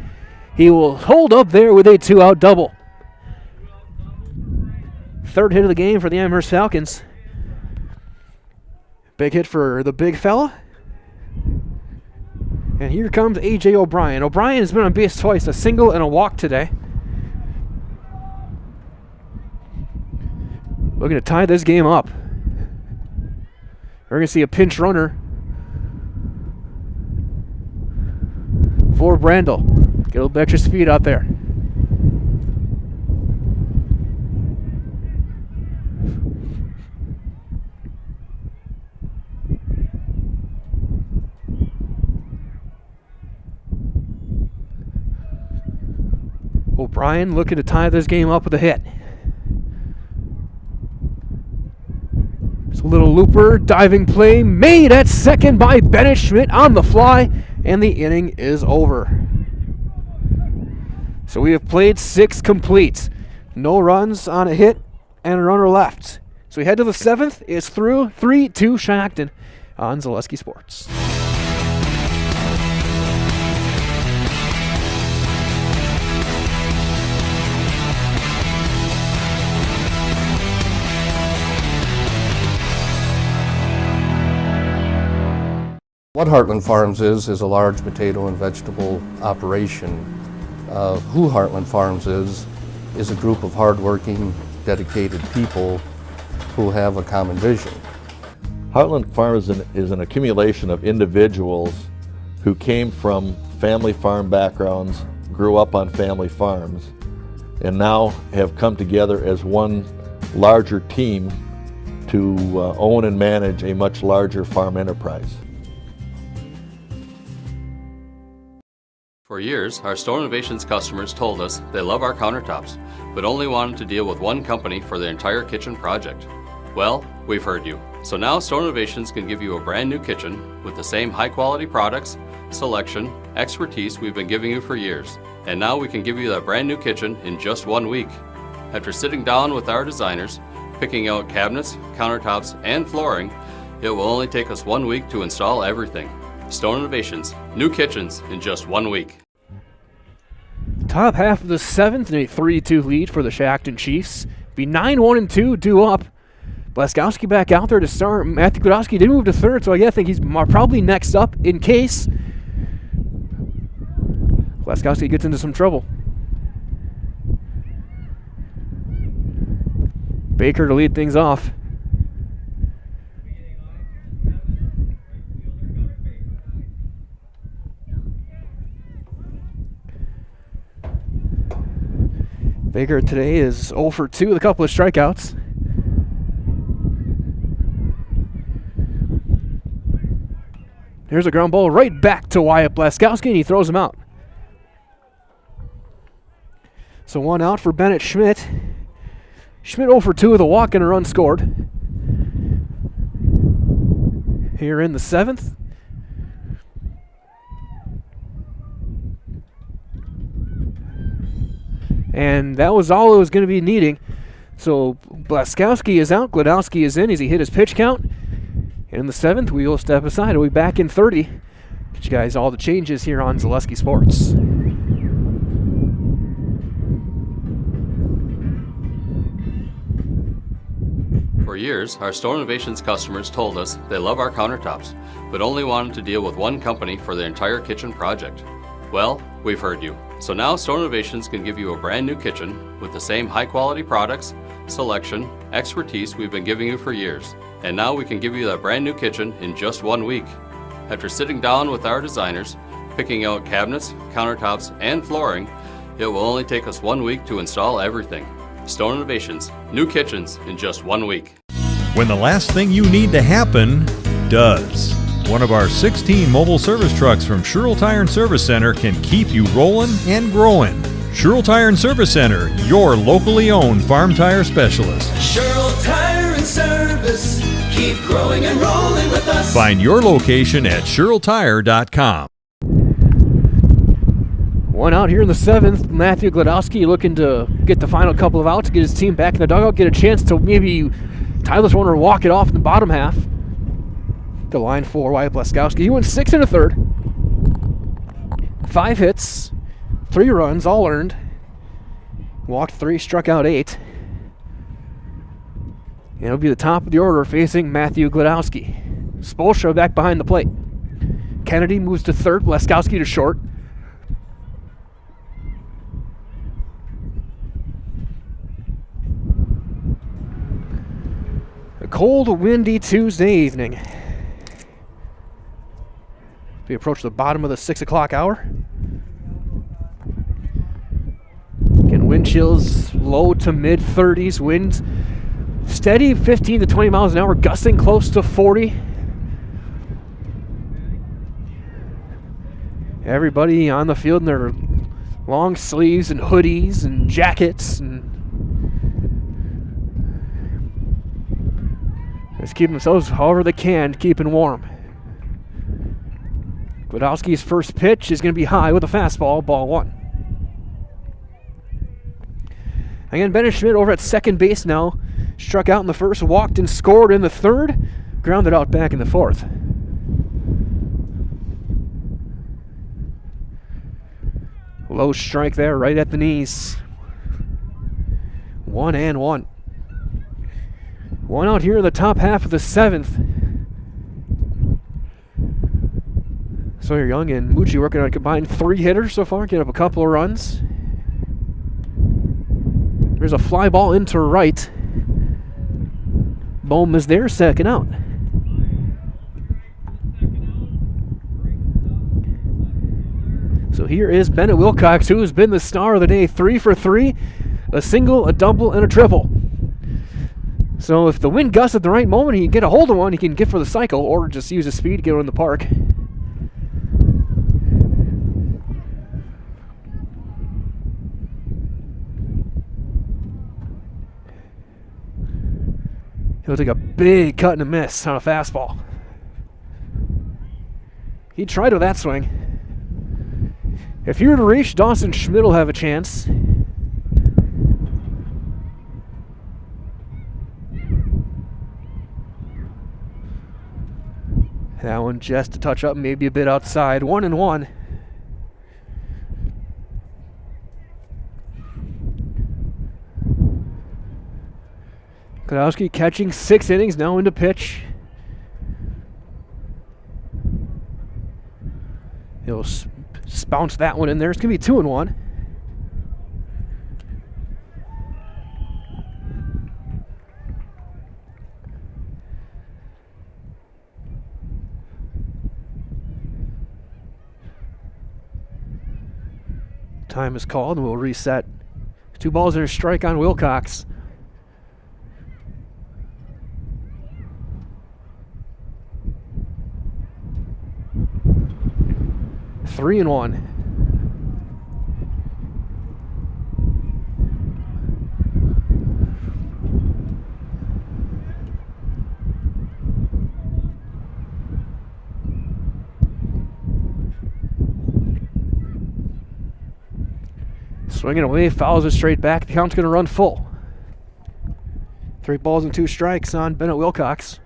He will hold up there with a 2-out double. 3rd hit of the game for the Amherst Falcons. Big hit for the big fella. And here comes A.J. O'Brien. O'Brien has been on base twice, a single and a walk today. Looking to tie this game up. We're going to see a pinch runner for Brandel. Get a little bit extra speed out there. O'Brien looking to tie this game up with a hit. It's a little looper, diving play, made at second by Bennett Schmidt on the fly, and the inning is over. So we have played 6 complete. No runs on a hit and a runner left. So we head to the 7th. It's through 3-2 Shiocton on Zaleski Sports. What Heartland Farms is a large potato and vegetable operation. Who Heartland Farms is a group of hardworking, dedicated people who have a common vision. Heartland Farms is an accumulation of individuals who came from family farm backgrounds, grew up on family farms, and now have come together as one larger team to own and manage a much larger farm enterprise. For years, our Store Innovations customers told us they love our countertops, but only wanted to deal with one company for their entire kitchen project. Well, we've heard you. So now Store Innovations can give you a brand new kitchen with the same high quality products, selection, expertise we've been giving you for years. And now we can give you that brand new kitchen in just 1 week. After sitting down with our designers, picking out cabinets, countertops, and flooring, it will only take us 1 week to install everything. Stone Innovations, new kitchens in just 1 week. Top half of the 7th and a 3-2 lead for the Shiocton Chiefs. Be 9-1-2, due up. Blaskowski back out there to start. Matthew Glodowski did move to third, so I think he's probably next up in case Blaskowski gets into some trouble. Baker to lead things off. Baker today is 0 for 2 with a couple of strikeouts. There's a ground ball right back to Wyatt Blaskowski, and he throws him out. So 1 out for Bennett Schmidt. Schmidt 0 for 2 with a walk and a run scored. Here in the 7th. And that was all it was going to be needing. So Blaskowski is out, Glodowski is in as he hit his pitch count. And in the 7th, we will step aside. We'll be back in 30. Get you guys all the changes here on Zaleski Sports. For years, our Store Innovations customers told us they love our countertops, but only wanted to deal with one company for their entire kitchen project. Well, we've heard you. So now Store Innovations can give you a brand new kitchen with the same high quality products, selection, expertise we've been giving you for years. And now we can give you that brand new kitchen in just 1 week. After sitting down with our designers, picking out cabinets, countertops, and flooring, it will only take us 1 week to install everything. Store Innovations, new kitchens in just 1 week. When the last thing you need to happen does. One of our 16 mobile service trucks from Sherrill Tire and Service Center can keep you rolling and growing. Sherrill Tire and Service Center, your locally owned farm tire specialist. Sherrill Tire and Service, keep growing and rolling with us. Find your location at SherrillTire.com. 1 out here in the 7th. Matthew Glodowski looking to get the final couple of outs, get his team back in the dugout, get a chance to maybe tie this one or walk it off in the bottom half. The line for Wyatt Blaskowski. He went 6 1/3. 5 hits, 3 runs, all earned. Walked 3, struck out 8. And it'll be the top of the order facing Matthew Glodowski. Spolstra back behind the plate. Kennedy moves to third, Blaskowski to short. A cold, windy Tuesday evening. We approach the bottom of the 6 o'clock hour. Again, wind chills low to mid 30s. Winds steady 15 to 20 miles an hour, gusting close to 40. Everybody on the field in their long sleeves and hoodies and jackets, and Just keep themselves however they can, keeping warm. Gladowski's first pitch is going to be high with a fastball, ball 1. Again, Bennett Schmidt over at second base now. Struck out in the first, walked and scored in the third. Grounded out back in the fourth. Low strike there, right at the knees. 1-1. One out here in the top half of the 7th. Sawyer Young and Mucci working on a combined 3 hitters so far, getting up a couple of runs. There's a fly ball into right. Bohm is there, second out. So here is Bennett Wilcox, who has been the star of the day. 3 for 3, a single, a double, and a triple. So if the wind gusts at the right moment, he can get a hold of one, he can get for the cycle, or just use his speed to get it in the park. He'll take a big cut and a miss on a fastball. He tried with that swing. If he were to reach, Dawson Schmidt will have a chance. That one just a touch up, maybe a bit outside. 1-1. Gladowski catching 6 innings, now into pitch. He'll bounce that one in there. It's going to be 2-1. Time is called and we'll reset. 2 balls and a strike on Wilcox. Three and 1. Swinging away, fouls it straight back. The count's going to run full. 3 balls and 2 strikes on Bennett Wilcox.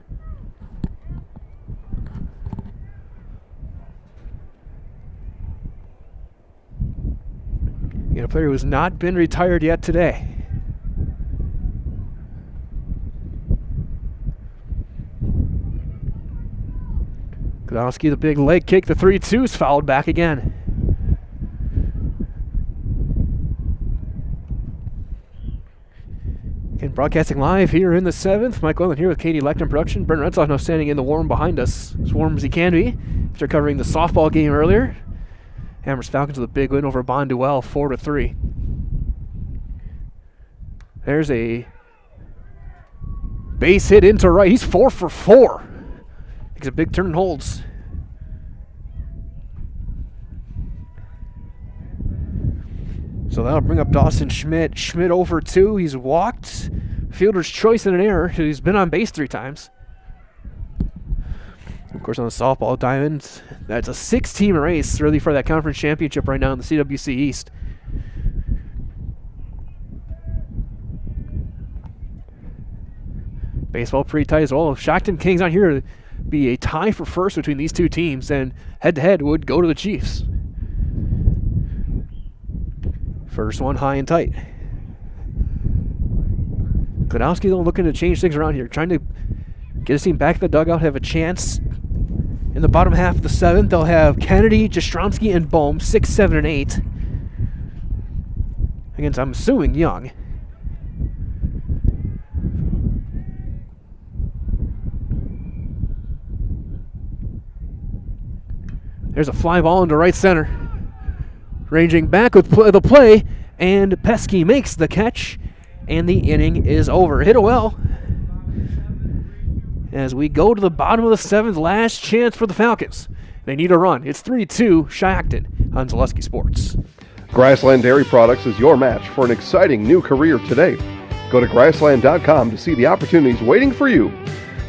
A player who has not been retired yet today. Gladowski, the big leg kick, the 3-2 is fouled back again. Again, broadcasting live here in the 7th. Mike Levin here with Katie Leckton Production. Brent Redsoff now standing in the warm behind us, as warm as he can be, after covering the softball game earlier. Amherst Falcons with a big win over Bonduelle, 4-3. There's a base hit into right. He's 4 for 4. Takes a big turn and holds. So that'll bring up Dawson Schmidt. Schmidt over 2. He's walked. Fielder's choice and an error. He's been on base 3 times. Of course, on the softball diamond, that's a 6-team race really for that conference championship right now in the CWC East. Baseball pretty tight as well. If Shiocton Kings on here to be a tie for first between these 2 teams, then head-to-head would go to the Chiefs. First one high and tight. Gladowski, though, looking to change things around here, trying to get his team back in the dugout, have a chance. In the bottom half of the 7th, they'll have Kennedy, Jastrzomski, and Bohm, 6, 7, and 8. Against, I'm assuming, Young. There's a fly ball into right center. Ranging back with the play, and Pesky makes the catch, and the inning is over. Hit it well. As we go to the bottom of the 7th, last chance for the Falcons. They need a run. It's 3-2 Shiocton on Zaleski Sports. Grassland Dairy Products is your match for an exciting new career today. Go to grassland.com to see the opportunities waiting for you.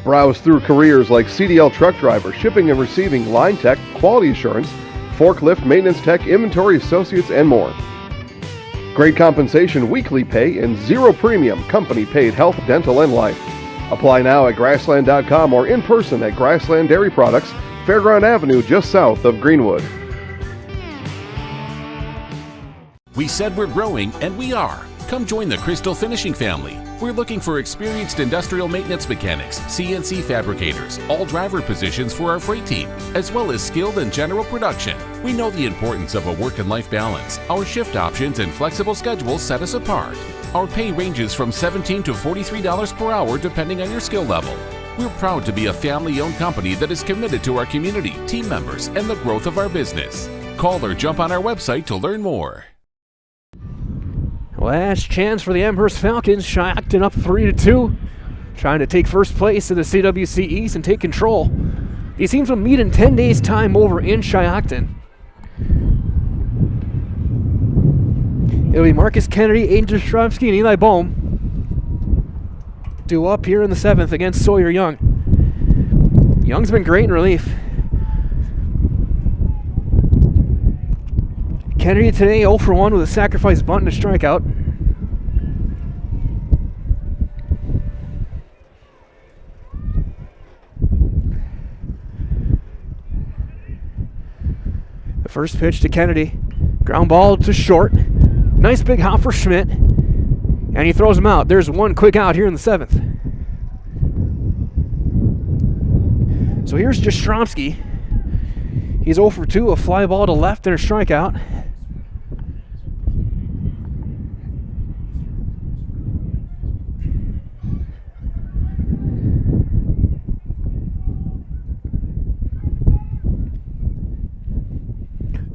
Browse through careers like CDL truck driver, shipping and receiving, line tech, quality assurance, forklift, maintenance tech, inventory associates, and more. Great compensation, weekly pay, and zero premium, company-paid health, dental, and life. Apply now at grassland.com or in person at Grassland Dairy Products, Fairground Avenue, just south of Greenwood. We said we're growing, and we are. Come join the Crystal Finishing family. We're looking for experienced industrial maintenance mechanics, CNC fabricators, all driver positions for our freight team, as well as skilled and general production. We know the importance of a work and life balance. Our shift options and flexible schedules set us apart. Our pay ranges from $17 to $43 per hour depending on your skill level. We're proud to be a family-owned company that is committed to our community, team members, and the growth of our business. Call or jump on our website to learn more. Last chance for the Amherst Falcons. Shiocton up 3-2. Trying to take first place in the CWC East and take control. These teams will meet in 10 days' time over in Shiocton. It'll be Marcus Kennedy, Aiden Jastrzemski, and Eli Bohm due up here in the 7th against Sawyer Young. Young's been great in relief. Kennedy today 0 for 1 with a sacrifice bunt and a strikeout. The first pitch to Kennedy. Ground ball to short. Nice big hop for Schmidt. And he throws him out. There's one quick out here in the 7th. So here's Jastrzemski. He's 0 for 2, a fly ball to left and a strikeout.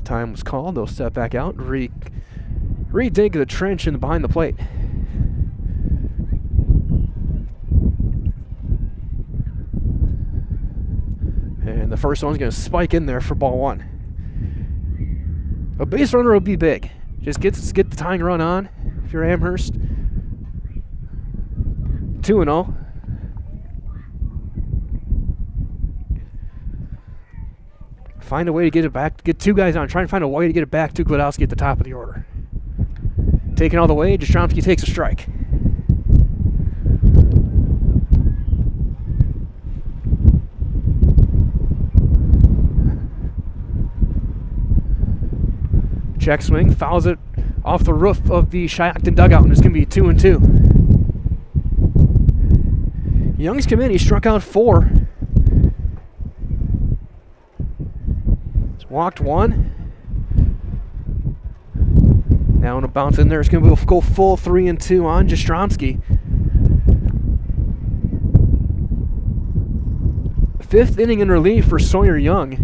Time was called. They'll step back out, redig the trench in behind the plate. And the first one's going to spike in there for ball 1. A base runner will be big. Just get the tying run on if you're Amherst. 2-0. Find a way to get it back. Get two guys on. Try and find a way to get it back to Glodowski at the top of the order. Taking all the way, Jastrzemski takes a strike. Check swing, fouls it off the roof of the Shiocton dugout, and it's going to be 2-2. Young's come in. He struck out 4. Walked 1. Now on a bounce in there, it's going to go full 3-2 on Jastrzemski. 5th inning in relief for Sawyer Young.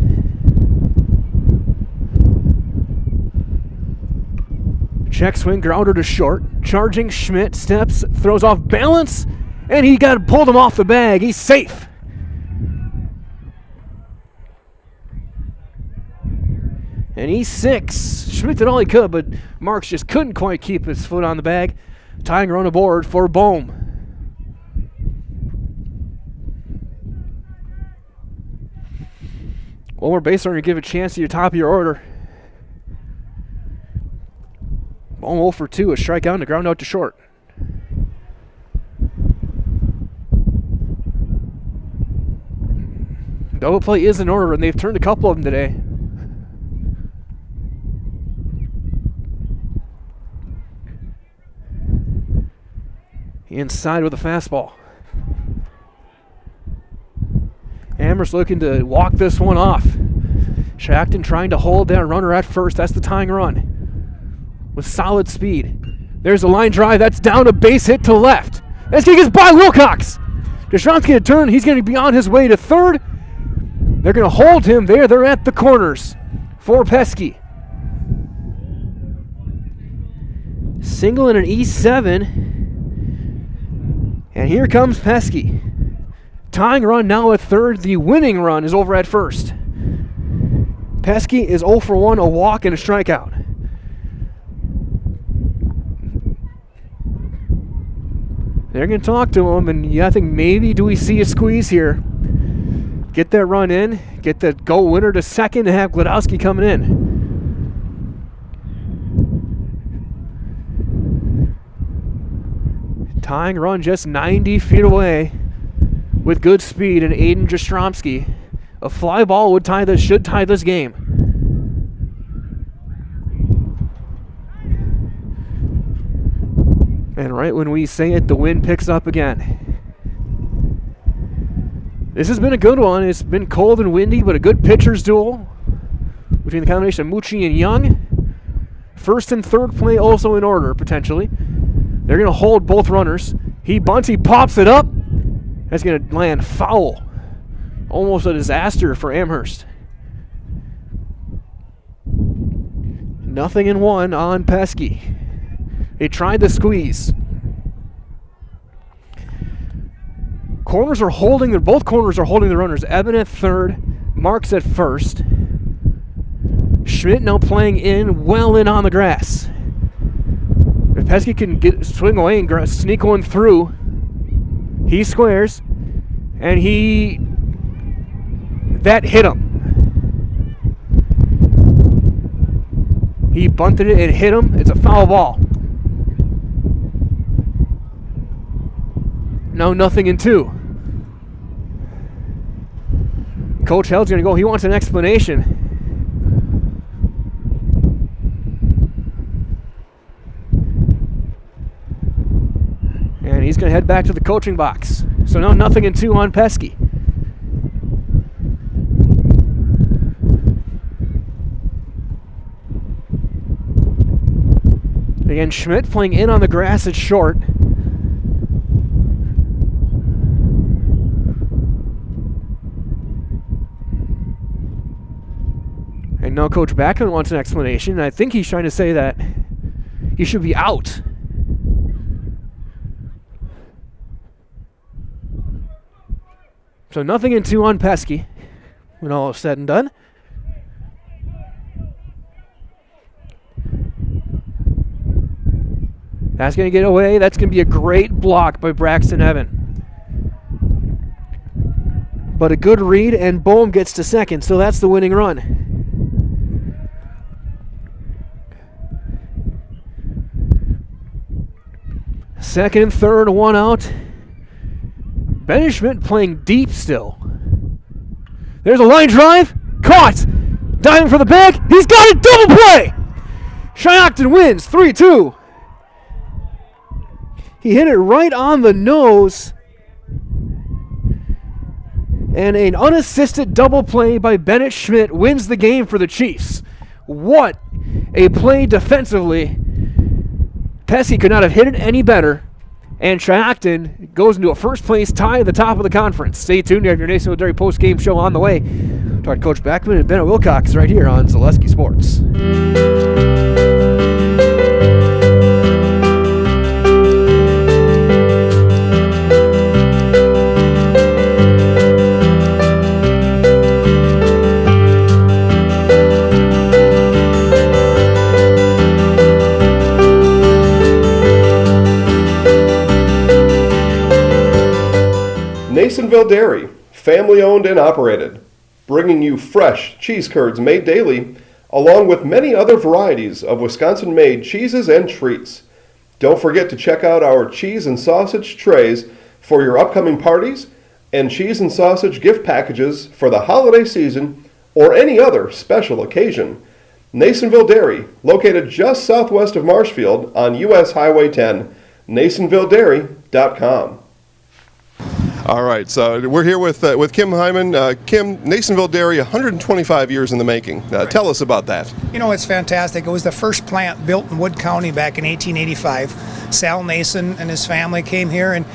Check swing, grounder to short. Charging Schmidt, steps, throws off balance, and he pulled him off the bag. He's safe. And he's 6. Schmidt did all he could, but Marks just couldn't quite keep his foot on the bag. Tying run aboard for Bohm. One more base runner to give a chance to your top of your order. Bohm 0 for 2, a strikeout and a ground out to short. Double play is in order, and they've turned a couple of them today. Inside with a fastball. Amherst looking to walk this one off. Shiocton trying to hold that runner at first. That's the tying run with solid speed. There's a line drive. That's down, a base hit to left. That's going to get by Wilcox. Jastrzemski to turn. He's going to be on his way to third. They're going to hold him there. They're at the corners for Pesky. Single in an E7. And here comes Pesky. Tying run now at third. The winning run is over at first. Pesky is 0 for 1, a walk and a strikeout. They're going to talk to him, and yeah, I think maybe do we see a squeeze here? Get that run in, get that goal winner to second, and have Gladowski coming in. Tying run just 90 feet away with good speed, and Aiden Jastrzomski. A fly ball should tie this game. And right when we say it, the wind picks up again. This has been a good one. It's been cold and windy, but a good pitcher's duel between the combination of Mucci and Young. First and third play also in order, potentially. They're going to hold both runners. He bunts, he pops it up. That's going to land foul. Almost a disaster for Amherst. 0-1 on Pesky. They tried the squeeze. Both corners are holding the runners. Evan at third, Marks at first. Schmidt now playing well in on the grass. If Pesky can swing away and sneak one through, he squares, and that hit him. He bunted it, it hit him. It's a foul ball. Now 0-2. Coach Hell's going to go. He wants an explanation. And he's going to head back to the coaching box. So now 0-2 on Pesky. Again, Schmidt playing in on the grass at short. And now Coach Backman wants an explanation. I think he's trying to say that he should be out. So 0-2 on Pesky when all is said and done. That's going to get away. That's going to be a great block by Braxton Evan. But a good read, and Boehm gets to second, so that's the winning run. Second and third, one out. Bennett Schmidt playing deep still. There's a line drive. Caught. Diving for the bag. He's got it. Double play. Shiocton wins 3-2. He hit it right on the nose. And an unassisted double play by Bennett Schmidt wins the game for the Chiefs. What a play defensively. Pesky could not have hit it any better. And Shiocton goes into a first-place tie at the top of the conference. Stay tuned. You have your Nasonville Dairy post-game show on the way. Talk to Coach Backman and Bennett Wilcox right here on Zaleski Sports. Nasonville Dairy, family owned and operated, bringing you fresh cheese curds made daily, along with many other varieties of Wisconsin-made cheeses and treats. Don't forget to check out our cheese and sausage trays for your upcoming parties and cheese and sausage gift packages for the holiday season or any other special occasion. Nasonville Dairy, located just southwest of Marshfield on US Highway 10, NasonvilleDairy.com. All right, so we're here with Kim Hyman. Kim, Nasonville Dairy, 125 years in the making. Tell us about that. You know, it's fantastic. It was the first plant built in Wood County back in 1885. Sal Nason and his family came here, and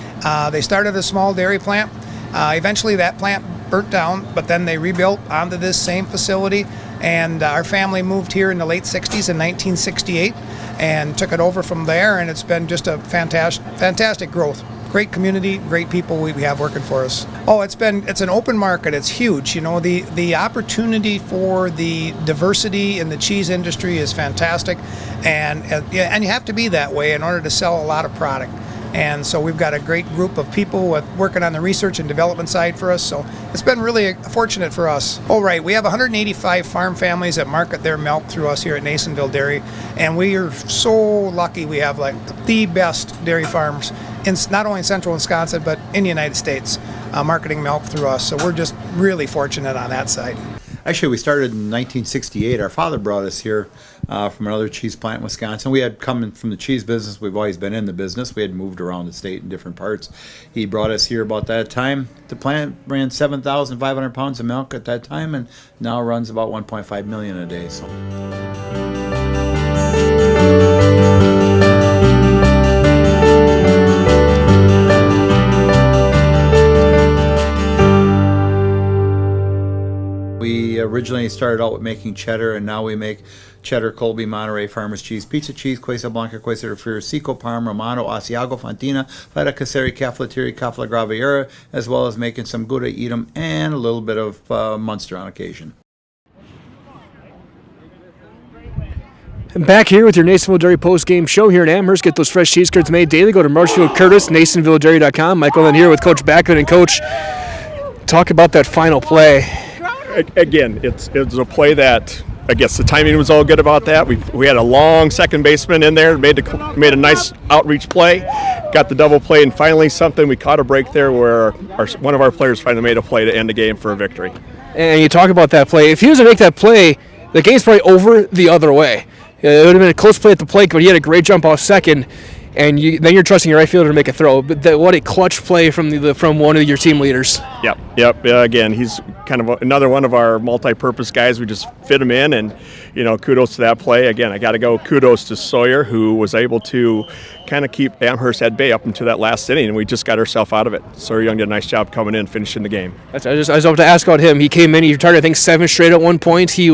they started a small dairy plant. Eventually that plant burnt down, but then they rebuilt onto this same facility, and our family moved here in the late 60s in 1968 and took it over from there, and it's been just a fantastic growth. Great community, great people we have working for us. Oh, it's an open market. It's huge. You know, the opportunity for the diversity in the cheese industry is fantastic, and you have to be that way in order to sell a lot of product. And so we've got a great group of people working on the research and development side for us. So it's been really fortunate for us. All right, we have 185 farm families that market their milk through us here at Nasonville Dairy. And we are so lucky we have like the best dairy farms in not only in central Wisconsin, but in the United States, marketing milk through us. So we're just really fortunate on that side. Actually, we started in 1968. Our father brought us here from another cheese plant in Wisconsin. We had come from the cheese business. We've always been in the business. We had moved around the state in different parts. He brought us here about that time. The plant ran 7,500 pounds of milk at that time, and now runs about 1.5 million a day. So. We originally started out with making cheddar, and now we make cheddar, Colby, Monterey, Farmers cheese, pizza cheese, Quesa Blanca, Quesa de Friar, Seco, Parma, Romano, Asiago, Fontina, Feta Caseri, Caflateri, Cafla Graviera, as well as making some Gouda, Edam, and a little bit of Munster on occasion. And back here with your Nasonville Dairy post-game show here in Amherst. Get those fresh cheese curds made daily. Go to Marshfield Curtis, NasonvilleDairy.com. Michael in here with Coach Backman. And Coach, talk about that final play. Again, it's a play that I guess the timing was all good about that. We had a long second baseman in there, made a nice outreach play, got the double play, and finally we caught a break there where one of our players finally made a play to end the game for a victory. And you talk about that play. If he was to make that play, the game's probably over the other way. It would have been a close play at the plate, but he had a great jump off second, and then you're trusting your right fielder to make a throw. But what a clutch play from one of your team leaders. Yep. Again, he's kind of another one of our multi-purpose guys. We just fit him in, and kudos to that play. Again, I got to go kudos to Sawyer, who was able to kind of keep Amherst at bay up into that last inning, and we just got ourselves out of it. Sawyer Young did a nice job coming in, finishing the game. I was about to ask about him. He came in. He retired, I think, 7 straight at one point. He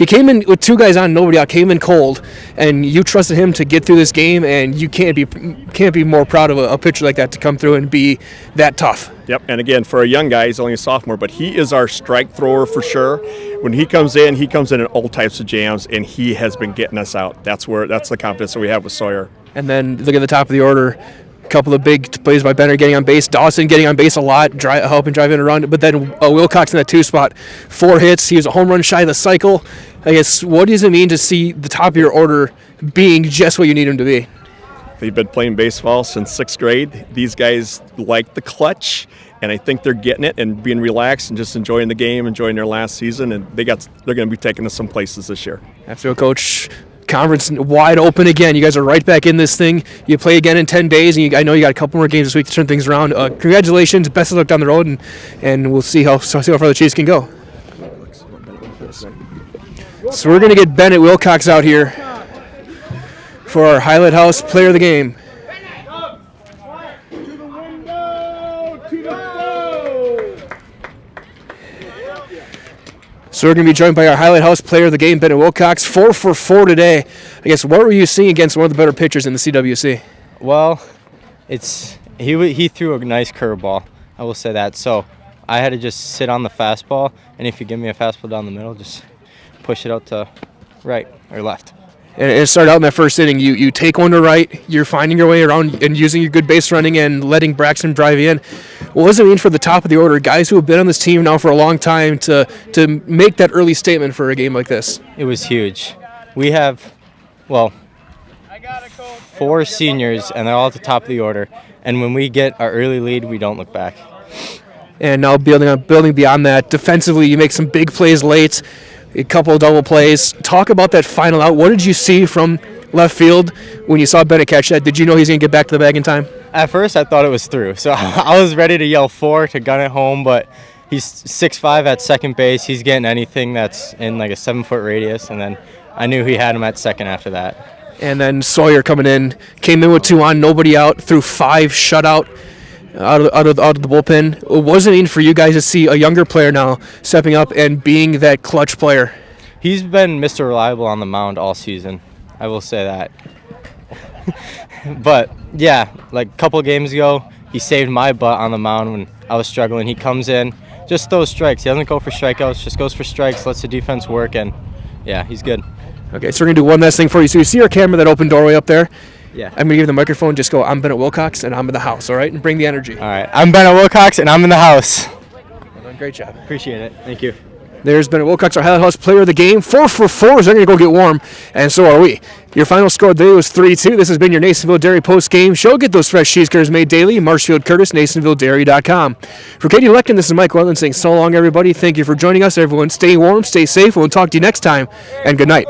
came in with 2 guys on, nobody out. Came in cold, and you trusted him to get through this game. And you can't be more proud of a pitcher like that to come through and be that tough. Yep, and again, for a young guy, he's only a sophomore, but he is our strike thrower for sure. When he comes in all types of jams, and he has been getting us out. That's the confidence that we have with Sawyer. And then look at the top of the order. A couple of big plays by Benner getting on base. Dawson getting on base a lot, helping drive in a run. But then Wilcox in that 2 spot, 4 hits. He was a home run shy of the cycle. I guess, what does it mean to see the top of your order being just what you need him to be? They've been playing baseball since 6th grade. These guys like the clutch, and I think they're getting it and being relaxed and just enjoying the game, enjoying their last season, and they're going to be taking us some places this year. After Coach, conference wide open again. You guys are right back in this thing. You play again in 10 days, and I know you got a couple more games this week to turn things around. Congratulations, best of luck down the road, and we'll see how far the Chiefs can go. So we're going to get Bennett Wilcox out here for our Highlight House Player of the Game. So we're going to be joined by our Highlight House Player of the Game, Bennett Wilcox, 4 for 4 today. I guess, what were you seeing against one of the better pitchers in the CWC? Well, he threw a nice curveball, I will say that. So I had to just sit on the fastball, and if you give me a fastball down the middle, just push it out to right or left. And it started out in that first inning. You take one to right, you're finding your way around and using your good base running and letting Braxton drive in. What does it mean for the top of the order, guys who have been on this team now for a long time, to make that early statement for a game like this? It was huge. We have, 4 seniors, and they're all at the top of the order. And when we get our early lead, we don't look back. And now building beyond that, defensively, you make some big plays late. A couple of double plays. Talk about that final out. What did you see from left field when you saw Bennett catch that? Did you know he's going to get back to the bag in time? At first, I thought it was through. So I was ready to yell 4 to gun it home, but he's 6'5" at second base. He's getting anything that's in like a 7-foot radius, and then I knew he had him at second after that. And then Sawyer came in with 2 on, nobody out, threw 5 shutout. Out of the bullpen. What does it mean for you guys to see a younger player now stepping up and being that clutch player? He's been Mr. Reliable on the mound all season. I will say that. But yeah, like a couple games ago, he saved my butt on the mound when I was struggling. He comes in, just throws strikes. He doesn't go for strikeouts, just goes for strikes, lets the defense work, and yeah, he's good. Okay, so we're going to do one last thing for you. So you see our camera, that open doorway up there? Yeah. I'm going to give you the microphone. Just go, I'm Bennett Wilcox, and I'm in the house, all right? And bring the energy. All right. I'm Bennett Wilcox, and I'm in the house. Well done. Great job. Appreciate it. Thank you. There's Bennett Wilcox, our Highlight House player of the game. 4 for 4, so they're going to go get warm, and so are we. Your final score today was 3-2. This has been your Nasonville Dairy post-game show. Get those fresh cheese curds made daily. Marshfield Curtis, NasonvilleDairy.com. For Katie Leckton, this is Mike Wetland saying so long, everybody. Thank you for joining us. Everyone, stay warm, stay safe. We'll talk to you next time, and good night.